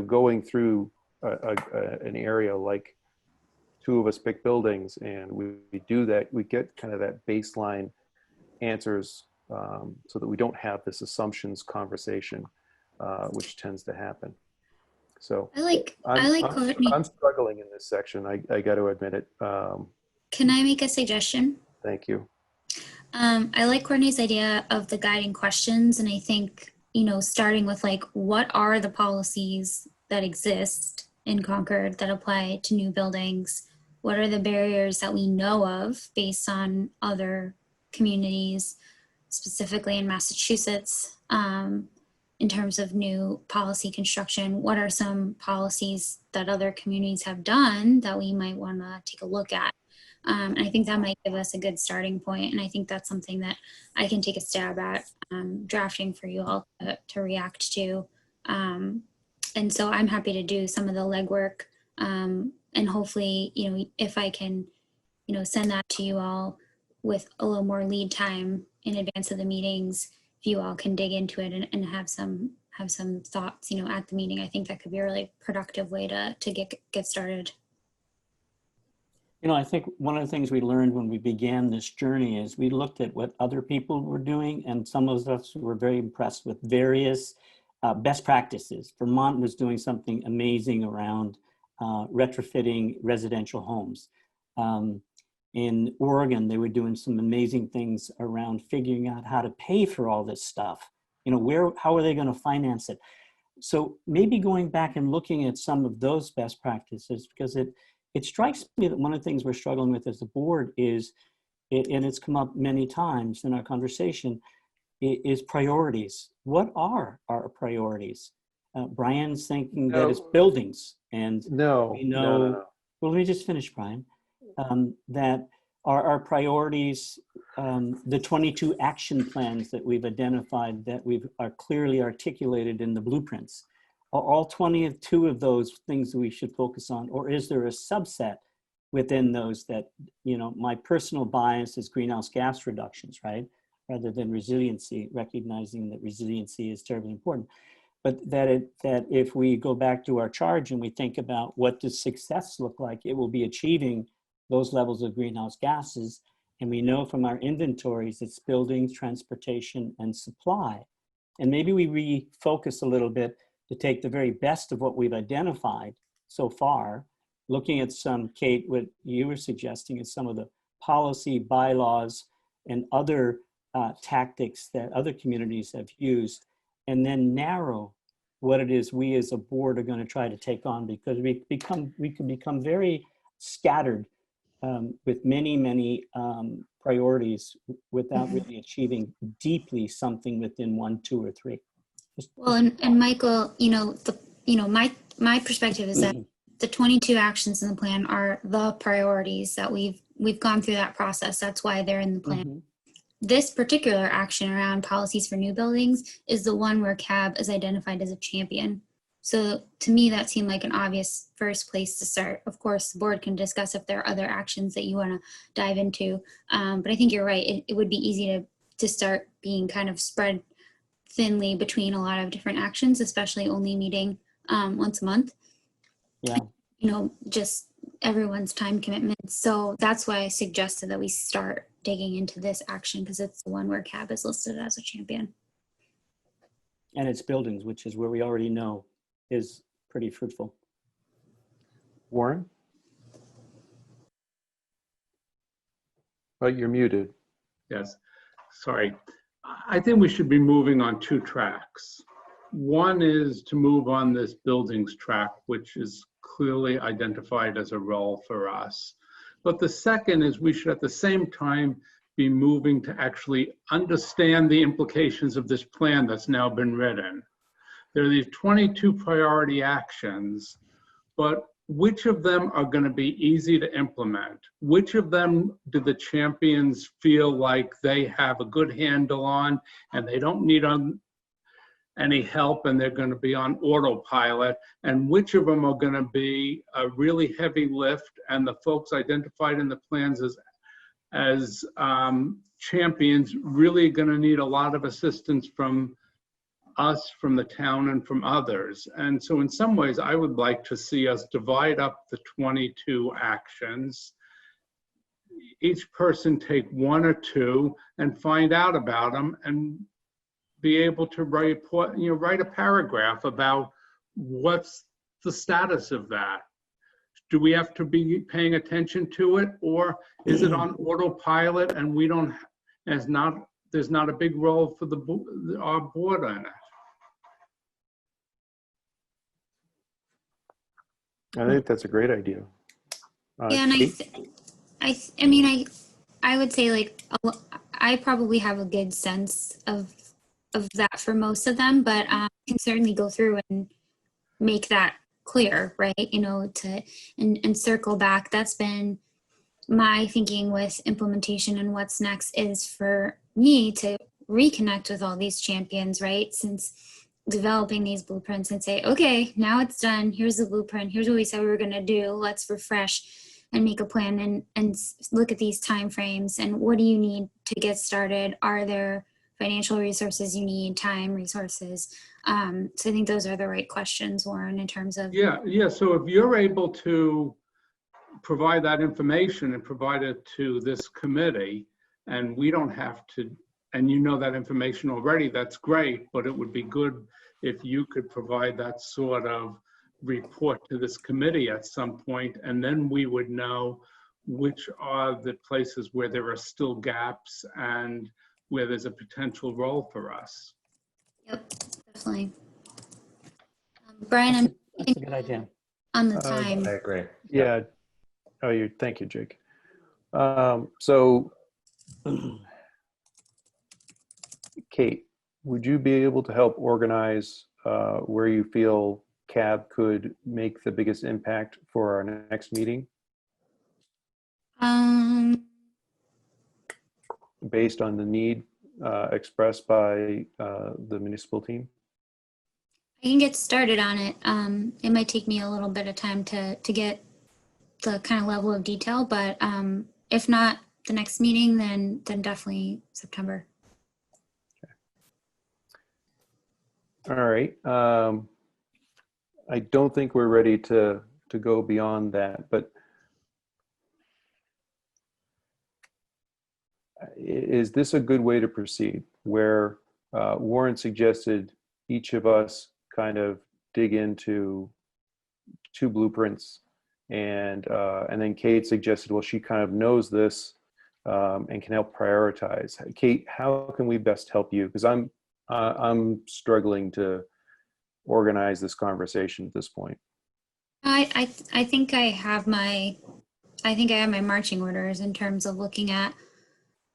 going through an area, like 2 of us pick buildings and we do that, we get kind of that baseline answers so that we don't have this assumptions conversation, which tends to happen. So I'm struggling in this section. I got to admit it. Can I make a suggestion? Thank you. I like Courtney's idea of the guiding questions. And I think, starting with what are the policies that exist in Concord that apply to new buildings? What are the barriers that we know of based on other communities, specifically in Massachusetts, in terms of new policy construction? What are some policies that other communities have done that we might want to take a look at? And I think that might give us a good starting point. And I think that's something that I can take a stab at drafting for you all to react to. And so I'm happy to do some of the legwork. And hopefully, if I can, send that to you all with a little more lead time in advance of the meetings, if you all can dig into it and have some thoughts, at the meeting. I think that could be a really productive way to get started. I think one of the things we learned when we began this journey is we looked at what other people were doing, and some of us were very impressed with various best practices. Vermont was doing something amazing around retrofitting residential homes. In Oregon, they were doing some amazing things around figuring out how to pay for all this stuff. You know, how are they going to finance it? So maybe going back and looking at some of those best practices, because it strikes me that one of the things we're struggling with as a board is, and it's come up many times in our conversation, is priorities. What are our priorities? Brian's thinking that it's buildings, and No. Well, let me just finish, Brian. That our priorities, the 22 action plans that we've identified that are clearly articulated in the blueprints, are all 22 of those things that we should focus on, or is there a subset within those that, you know, my personal bias is greenhouse gas reductions, right? Rather than resiliency, recognizing that resiliency is terribly important. But that if we go back to our charge and we think about what does success look like, it will be achieving those levels of greenhouse gases. And we know from our inventories, it's buildings, transportation, and supply. And maybe we refocus a little bit to take the very best of what we've identified so far, looking at some, Kate, what you were suggesting is some of the policy, bylaws, and other tactics that other communities have used, and then narrow what it is we as a board are going to try to take on, because we can become very scattered with many priorities without really achieving deeply something within 1, 2, or 3. Well, and Michael, my perspective is that the 22 actions in the plan are the priorities that we've gone through that process. That's why they're in the plan. This particular action around policies for new buildings is the one where CAB is identified as a champion. So to me, that seemed like an obvious first place to start. Of course, the board can discuss if there are other actions that you want to dive into. But I think you're right. It would be easy to start being kind of spread thinly between a lot of different actions, especially only meeting once a month. Yeah. You know, just everyone's time commitment. So that's why I suggested that we start digging into this action, because it's the one where CAB is listed as a champion. And it's buildings, which is where we already know is pretty fruitful. Warren? Oh, you're muted. Yes, sorry. I think we should be moving on 2 tracks. One is to move on this buildings track, which is clearly identified as a role for us. But the second is we should at the same time be moving to actually understand the implications of this plan that's now been written. There are these 22 priority actions, but which of them are going to be easy to implement? Which of them do the champions feel like they have a good handle on and they don't need any help and they're going to be on autopilot? And which of them are going to be a really heavy lift and the folks identified in the plans as champions really going to need a lot of assistance from us, from the town, and from others? And so in some ways, I would like to see us divide up the 22 actions, each person take 1 or 2 and find out about them and be able to write a paragraph about what's the status of that. Do we have to be paying attention to it, or is it on autopilot and there's not a big role for our board on it? I think that's a great idea. Yeah, and I would say, like, I probably have a good sense of that for most of them, but can certainly go through and make that clear, right? You know, and circle back. That's been my thinking with implementation, and what's next is for me to reconnect with all these champions, right? Since developing these blueprints, and say, okay, now it's done. Here's the blueprint. Here's what we said we were going to do. Let's refresh and make a plan and look at these timeframes. And what do you need to get started? Are there financial resources you need, time, resources? So I think those are the right questions, Warren, in terms of. Yeah. So if you're able to provide that information and provide it to this committee, and we don't have to, and you know that information already, that's great, but it would be good if you could provide that sort of report to this committee at some point, and then we would know which are the places where there are still gaps and where there's a potential role for us. Yep, definitely. Brian, That's a good idea. On the time. I agree. Yeah. Oh, thank you, Jake. So, Kate, would you be able to help organize where you feel CAB could make the biggest impact for our next meeting based on the need expressed by the municipal team? I can get started on it. It might take me a little bit of time to get the kind of level of detail, but if not the next meeting, then definitely September. All right. I don't think we're ready to go beyond that, but is this a good way to proceed where Warren suggested each of us kind of dig into 2 blueprints and then Kate suggested, well, she kind of knows this and can help prioritize. Kate, how can we best help you? Because I'm struggling to organize this conversation at this point. I think I have my marching orders in terms of looking at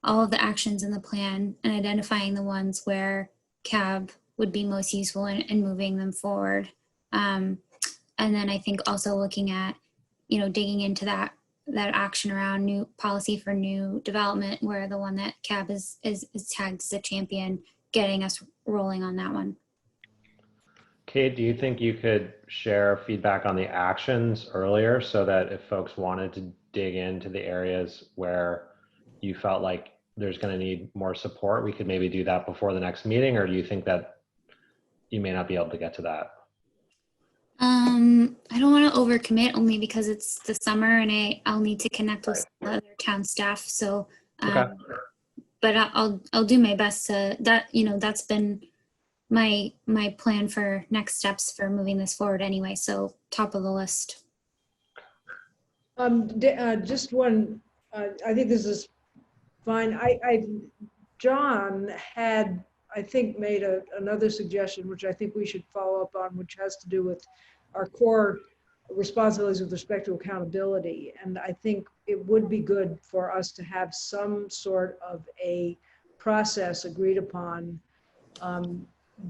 all of the actions in the plan and identifying the ones where CAB would be most useful in moving them forward. And then I think also looking at, digging into that action around new policy for new development, where the one that CAB is tagged as a champion, getting us rolling on that one. Kate, do you think you could share feedback on the actions earlier so that if folks wanted to dig into the areas where you felt like there's going to need more support, we could maybe do that before the next meeting? Or do you think that you may not be able to get to that? I don't want to overcommit only because it's the summer and I'll need to connect with other town staff. So, Okay. But I'll do my best to that. That's been my plan for next steps for moving this forward anyway. So top of the list. Just one, I think this is fine. John had, I think, made another suggestion, which I think we should follow up on, which has to do with our core responsibilities with respect to accountability. And I think it would be good for us to have some sort of a process agreed upon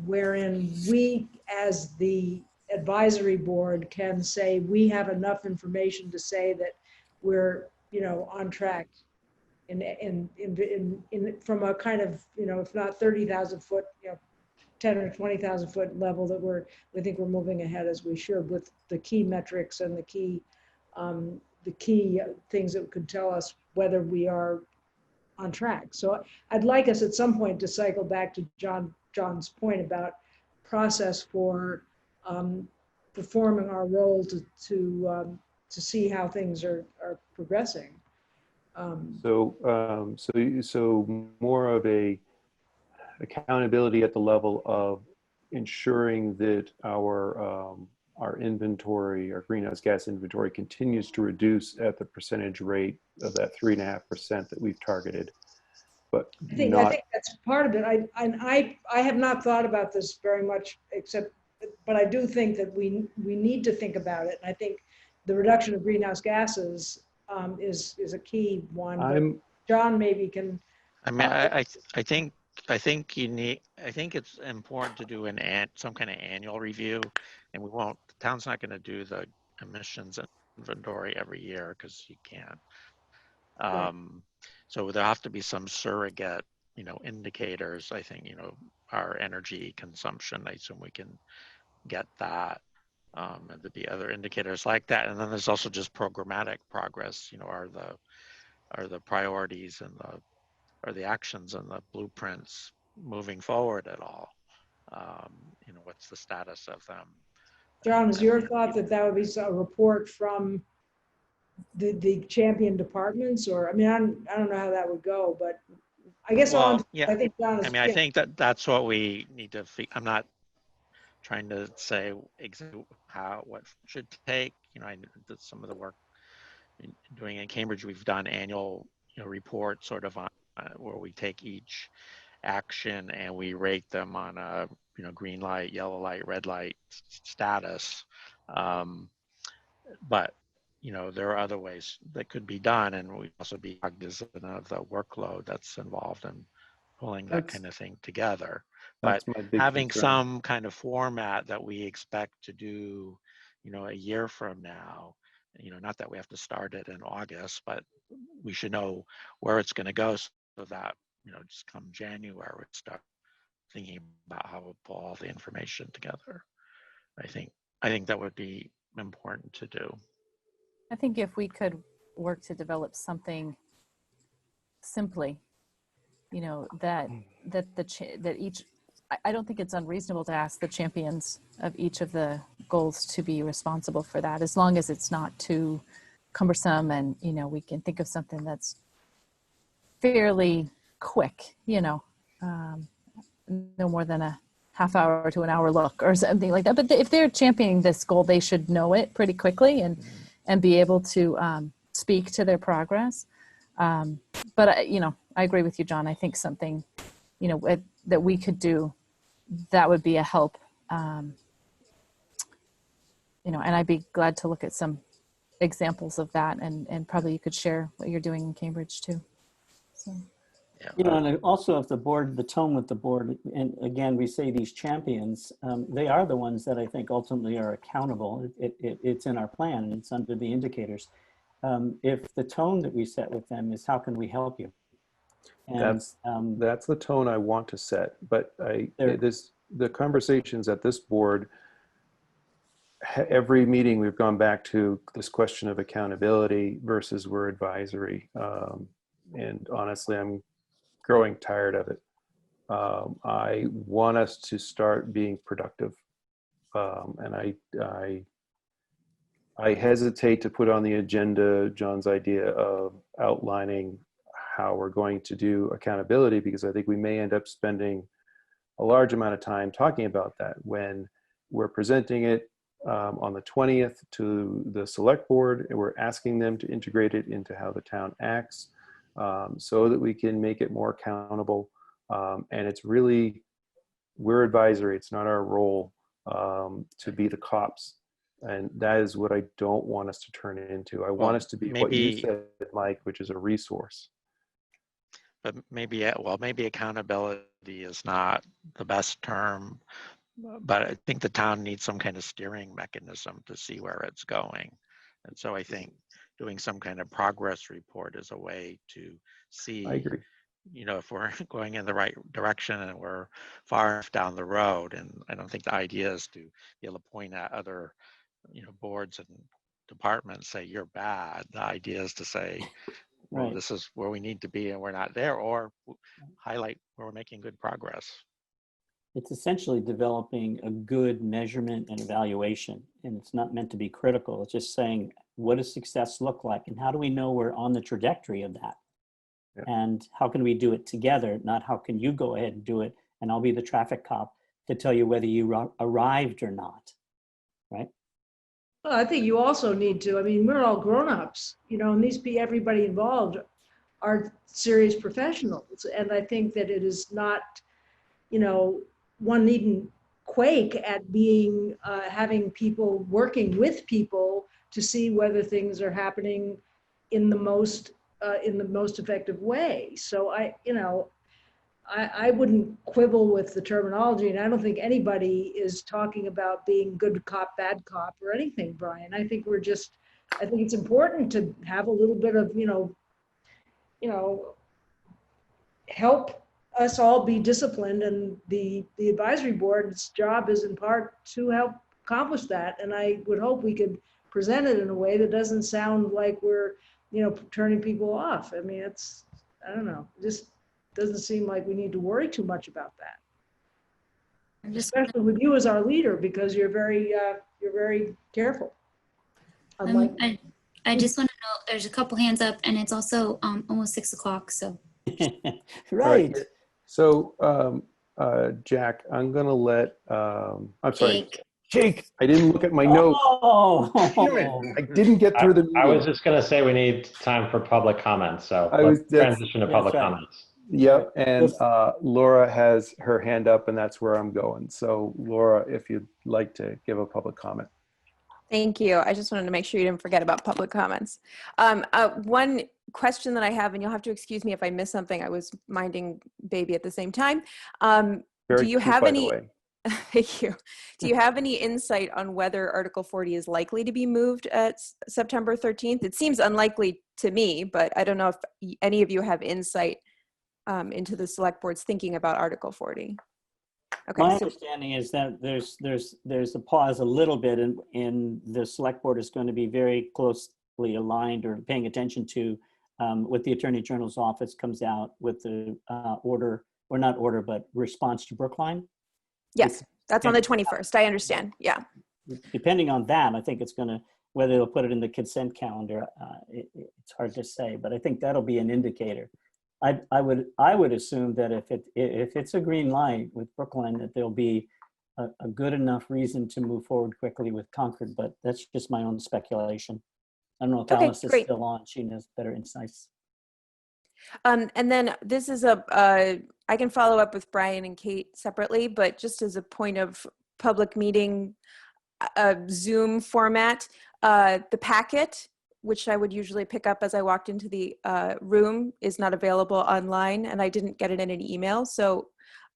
wherein we, as the advisory board, can say we have enough information to say that we're, on track from a kind of, if not 30,000 foot, 10 or 20,000 foot level, that we think we're moving ahead as we should, with the key metrics and the key things that could tell us whether we are on track. So I'd like us at some point to cycle back to John's point about process for performing our role to see how things are progressing. So more of a accountability at the level of ensuring that our inventory, our greenhouse gas inventory, continues to reduce at the percentage rate of that 3.5% that we've targeted. But I think that's part of it. I have not thought about this very much, but I do think that we need to think about it. And I think the reduction of greenhouse gases is a key one. John maybe can. I mean, I think it's important to do some kind of annual review, and the town's not going to do the emissions inventory every year because you can't. Right. So there have to be some surrogate, indicators. I think, our energy consumption, I assume we can get that. And there'd be other indicators like that. And then there's also just programmatic progress, are the priorities and are the actions and the blueprints moving forward at all? What's the status of them? John, is your thought that would be a report from the champion departments? Or, I mean, I don't know how that would go, but I guess I think John is. I think that's what we need to. trying to say exactly what should take. I did some of the work doing in Cambridge. We've done annual reports sort of on where we take each action and we rate them on a green light, yellow light, red light status. But there are other ways that could be done, and we also be cognizant of the workload that's involved in pulling that kind of thing together. But That's my big having concern. some kind of format that we expect to do, a year from now, not that we have to start it in August, but we should know where it's going to go so that, just come January, we start thinking about how we'll pull all the information together. I think that would be important to do. I think if we could work to develop something simply, that each, I don't think it's unreasonable to ask the champions of each of the goals to be responsible for that, as long as it's not too cumbersome, and we can think of something that's fairly quick, no more than a half hour to an hour look or something like that. But if they're championing this goal, they should know it pretty quickly and be able to speak to their progress. But I agree with you, John. I think something, that we could do, that would be a help. And I'd be glad to look at some examples of that, and probably you could share what you're doing in Cambridge too. So. And also if the tone with the board, and again, we say these champions, they are the ones that I think ultimately are accountable. It's in our plan, and it's under the indicators. If the tone that we set with them is, how can we help you? And, that's the tone I want to set, but the conversations at this board, every meeting we've gone back to this question of accountability versus we're advisory. And honestly, I'm growing tired of it. I want us to start being productive. And I hesitate to put on the agenda John's idea of outlining how we're going to do accountability, because I think we may end up spending a large amount of time talking about that when we're presenting it on the 20th to the select board, and we're asking them to integrate it into how the town acts, so that we can make it more accountable. And it's really, we're advisory. It's not our role to be the cops. And that is what I don't want us to turn it into. I want us to be what you said, Mike, which is a resource. But maybe accountability is not the best term, but I think the town needs some kind of steering mechanism to see where it's going. And so I think doing some kind of progress report is a way to see, I agree. if we're going in the right direction and we're far enough down the road. And I don't think the idea is to be able to point at other, boards and departments, say you're bad. The idea is to say, well, right. This is where we need to be and we're not there, or highlight where we're making good progress. It's essentially developing a good measurement and evaluation, and it's not meant to be critical. It's just saying, what does success look like, and how do we know we're on the trajectory of that? Yeah. And how can we do it together? Not how can you go ahead and do it, and I'll be the traffic cop to tell you whether you arrived or not, right? Well, I think you also need to, we're all grown-ups, and everybody involved are serious professionals. And I think that it is not, one needn't quake at being, having people working with people to see whether things are happening in the most effective way. So I wouldn't quibble with the terminology, and I don't think anybody is talking about being good cop, bad cop, or anything, Brian. I think I think it's important to have a little bit of, help us all be disciplined, and the advisory board's job is in part to help accomplish that. And I would hope we could present it in a way that doesn't sound like we're, turning people off. I don't know, just doesn't seem like we need to worry too much about that. Especially with you as our leader, because you're very careful. I just want to know, there's a couple hands up, and it's also almost 6 o'clock, so. Right. So Jack, I'm going to let, I'm sorry, Jake. Jake, I didn't look at my notes. Oh, I didn't get through the I was meeting. just going to say we need time for public comments, so I let's was- that's- transition to that's public right. comments. Yep, and Yes. Laura has her hand up, and that's where I'm going. So Laura, if you'd like to give a public comment. Thank you. I just wanted to make sure you didn't forget about public comments. One question that I have, and you'll have to excuse me if I miss something. I was minding baby at the same time. Very Do you cute, have by the any? way. Thank you. Do you have any insight on whether Article 40 is likely to be moved at September 13th? It seems unlikely to me, but I don't know if any of you have insight into the select board's thinking about Article 40. Okay, My so understanding is that there's a pause a little bit, and the select board is going to be very closely aligned or paying attention to what the Attorney General's office comes out with the order, or not order, but response to Brookline. yes, that's on the 21st. I understand. Yeah. Depending on that, I think it's going to, whether they'll put it in the consent calendar, it's hard to say, but I think that'll be an indicator. I would assume that if it's a green light with Brookline, that there'll be a good enough reason to move forward quickly with Concord, but that's just my own speculation. I don't know if Okay, Alice is great. still on. She has better insights. And then this is I can follow up with Brian and Kate separately, but just as a point of public meeting Zoom format, the packet, which I would usually pick up as I walked into the room, is not available online, and I didn't get it in an email. So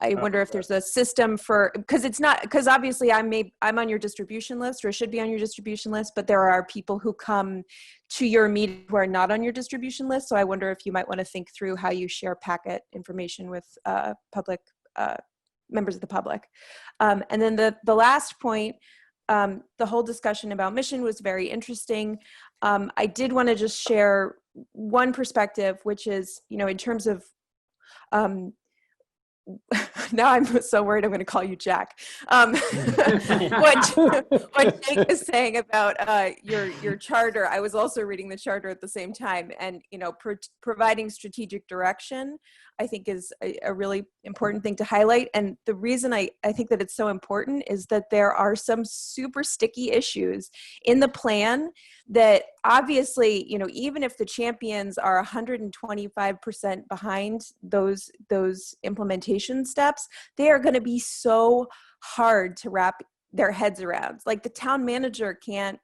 I wonder if there's a system for, because obviously I'm on your distribution list, or should be on your distribution list, but there are people who come to your meeting who are not on your distribution list. So I wonder if you might want to think through how you share packet information with public members of the public. And then the last point, the whole discussion about mission was very interesting. I did want to just share one perspective, which is, in terms of, now I'm so worried I'm going to call you Jack. What Jake is saying about your charter, I was also reading the charter at the same time, and providing strategic direction, I think, is a really important thing to highlight. And the reason I think that it's so important is that there are some super sticky issues in the plan that obviously, even if the champions are 125% behind those implementation steps, they are going to be so hard to wrap their heads around. Like, the town manager can't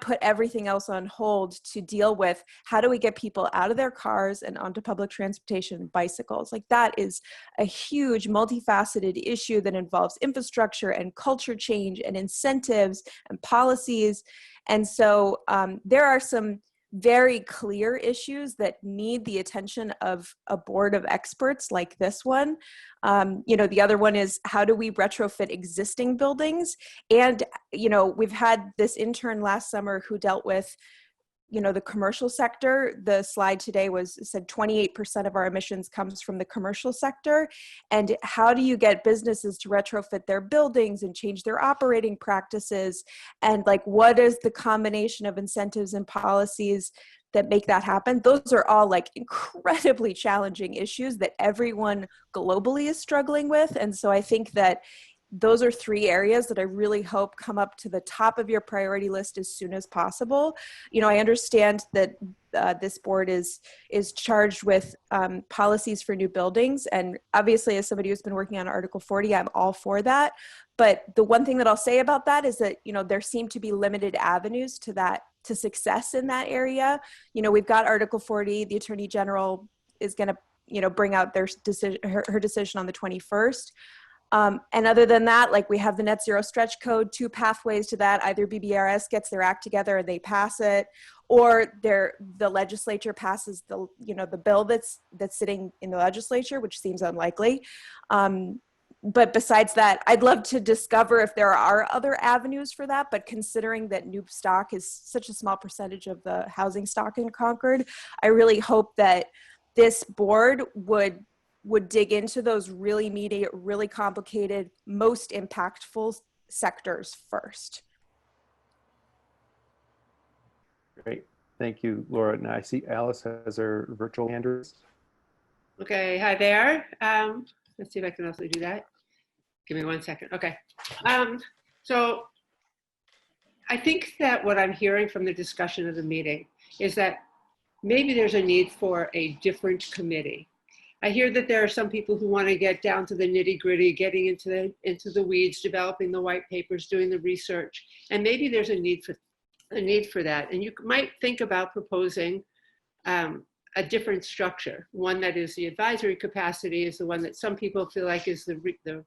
put everything else on hold to deal with how do we get people out of their cars and onto public transportation and bicycles. Like, that is a huge multifaceted issue that involves infrastructure and culture change and incentives and policies. And so there are some very clear issues that need the attention of a board of experts like this one. The other one is, how do we retrofit existing buildings? And, we've had this intern last summer who dealt with, the commercial sector. The slide today said 28% of our emissions comes from the commercial sector. And how do you get businesses to retrofit their buildings and change their operating practices? And what is the combination of incentives and policies that make that happen? Those are all incredibly challenging issues that everyone globally is struggling with. And so I think that those are three areas that I really hope come up to the top of your priority list as soon as possible. I understand that this board is charged with policies for new buildings. And obviously, as somebody who's been working on Article 40, I'm all for that. But the one thing that I'll say about that is that, there seem to be limited avenues to success in that area. We've got Article 40, the Attorney General is going to, bring out their decision, her decision on the 21st. And other than that, we have the net zero stretch code, two pathways to that. Either BBRS gets their act together and they pass it, or the legislature passes the bill that's sitting in the legislature, which seems unlikely. But besides that, I'd love to discover if there are other avenues for that. But considering that new stock is such a small percentage of the housing stock in Concord, I really hope that this board would dig into those really meaty, really complicated, most impactful sectors first. Great. Thank you, Laura. Now I see Alice has her virtual hand raised. Okay, hi there. let's see if I can also do that. Give me 1 second. Okay. So I think that what I'm hearing from the discussion of the meeting is that maybe there's a need for a different committee. I hear that there are some people who want to get down to the nitty gritty, getting into the weeds, developing the white papers, doing the research, and maybe there's a need for that. And you might think about proposing a different structure. One that is the advisory capacity is the one that some people feel like is the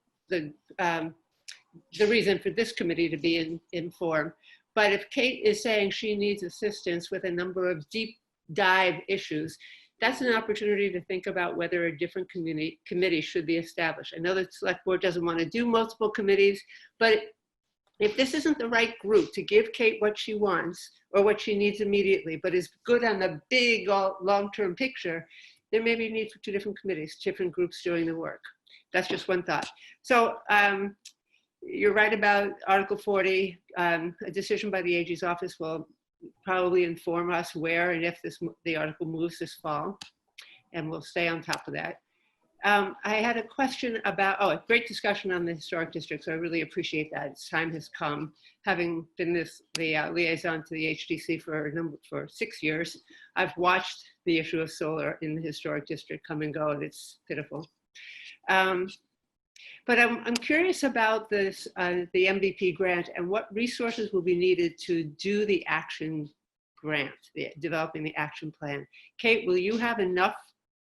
reason for this committee to be informed. But if Kate is saying she needs assistance with a number of deep dive issues, that's an opportunity to think about whether a different committee should be established. I know the select board doesn't want to do multiple committees, but if this isn't the right group to give Kate what she wants or what she needs immediately, but is good on the big long-term picture, there may be a need for two different committees, different groups doing the work. That's just one thought. So you're right about Article 40. A decision by the AG's office will probably inform us where and if the article moves this fall, and we'll stay on top of that. I had a question about, a great discussion on the historic district, so I really appreciate that. Its time has come. Having been the liaison to the HDC for 6 years, I've watched the issue of solar in the historic district come and go, and it's pitiful. But I'm curious about this, the MVP grant, and what resources will be needed to do the action grant, developing the action plan. Kate, will you have enough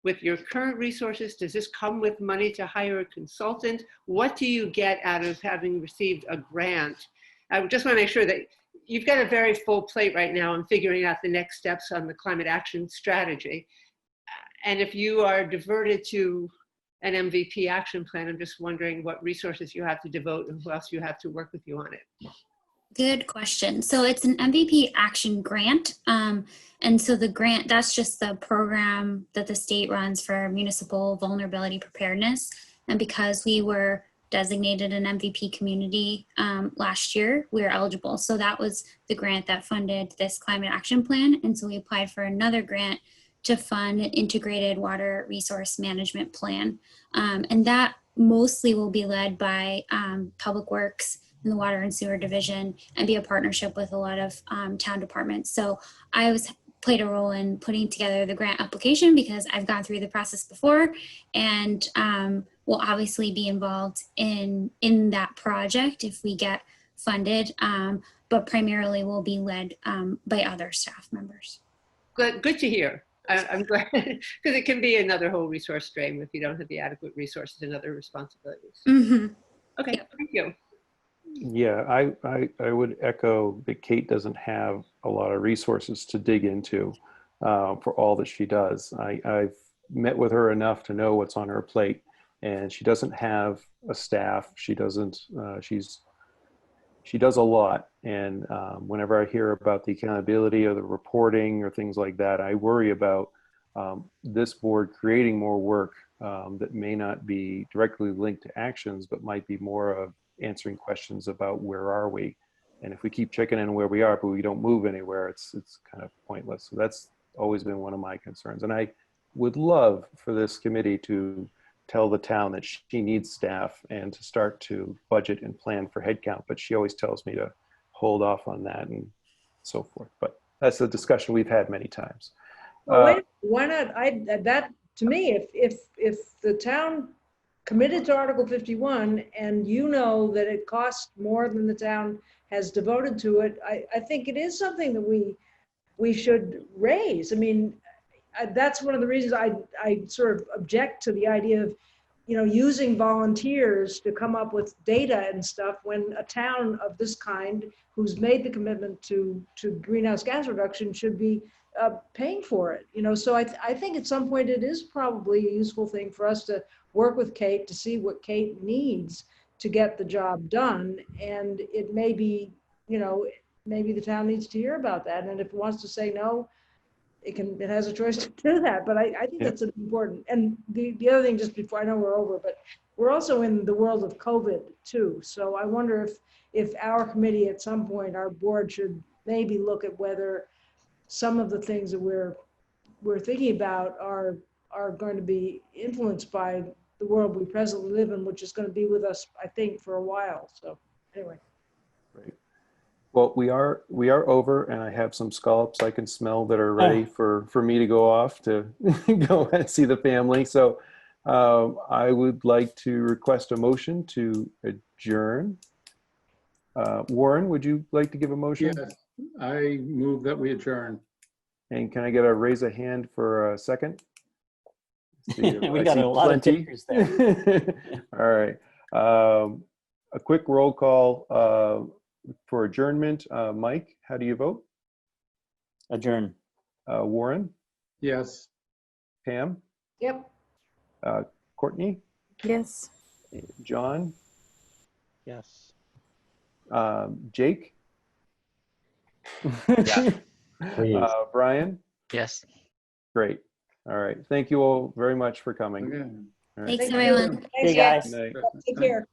with your current resources? Does this come with money to hire a consultant? What do you get out of having received a grant? I just want to make sure that you've got a very full plate right now in figuring out the next steps on the climate action strategy. And if you are diverted to an MVP action plan, I'm just wondering what resources you have to devote and who else you have to work with you on it. Good question. So it's an MVP action grant. And so the grant, that's just the program that the state runs for municipal vulnerability preparedness. And because we were designated an MVP community last year, we were eligible. So that was the grant that funded this climate action plan. And so we applied for another grant to fund an integrated water resource management plan. And that mostly will be led by Public Works and the Water and Sewer Division, and be a partnership with a lot of town departments. So I played a role in putting together the grant application because I've gone through the process before, and will obviously be involved in that project if we get funded, but primarily will be led by other staff members. Good to hear. I'm glad, because it can be another whole resource drain if you don't have the adequate resources and other responsibilities. Mm-hmm. Okay, Yep. Thank you. Yeah, I would echo that Kate doesn't have a lot of resources to dig into for all that she does. I've met with her enough to know what's on her plate, and she doesn't have a staff. She doesn't, she does a lot. And whenever I hear about the accountability or the reporting or things like that, I worry about this board creating more work that may not be directly linked to actions, but might be more of answering questions about where are we. And if we keep checking in where we are, but we don't move anywhere, it's kind of pointless. So that's always been one of my concerns. And I would love for this committee to tell the town that she needs staff and to start to budget and plan for headcount, but she always tells me to hold off on that and so forth. But that's a discussion we've had many times. Well, wait, why not? That to me, if the town committed to Article 51 and you know that it costs more than the town has devoted to it, I think it is something that we should raise. I mean, that's one of the reasons I sort of object to the idea of, using volunteers to come up with data and stuff when a town of this kind who's made the commitment to greenhouse gas reduction should be paying for it. So I think at some point it is probably a useful thing for us to work with Kate to see what Kate needs to get the job done. And it may be, maybe the town needs to hear about that. And if it wants to say no, it has a choice to do that. But I think that's important. And the other thing, just before, I know we're over, but we're also in the world of COVID too. So I wonder if our committee at some point, our board should maybe look at whether some of the things that we're thinking about are going to be influenced by the world we presently live in, which is going to be with us, I think, for a while. So anyway. Great. Well, we are over, and I have some scallops I can smell that are ready for me to go off to go and see the family. So I would like to request a motion to adjourn. Warren, would you like to give a motion? Yes, I move that we adjourn. And can I get a raise a hand for a second? We I got see a lot of plenty. takers there. All right. A quick roll call for adjournment. Mike, how do you vote? Adjourn. Warren? Yes. Pam? Yep. Courtney? Yes. John? Yes. Jake? Yeah. Please. Brian? Yes. Great. All right. Thank you all very much for coming. Okay. All right. Thanks, Thank you. everyone. Thanks, Hey, guys. Good night. Take care.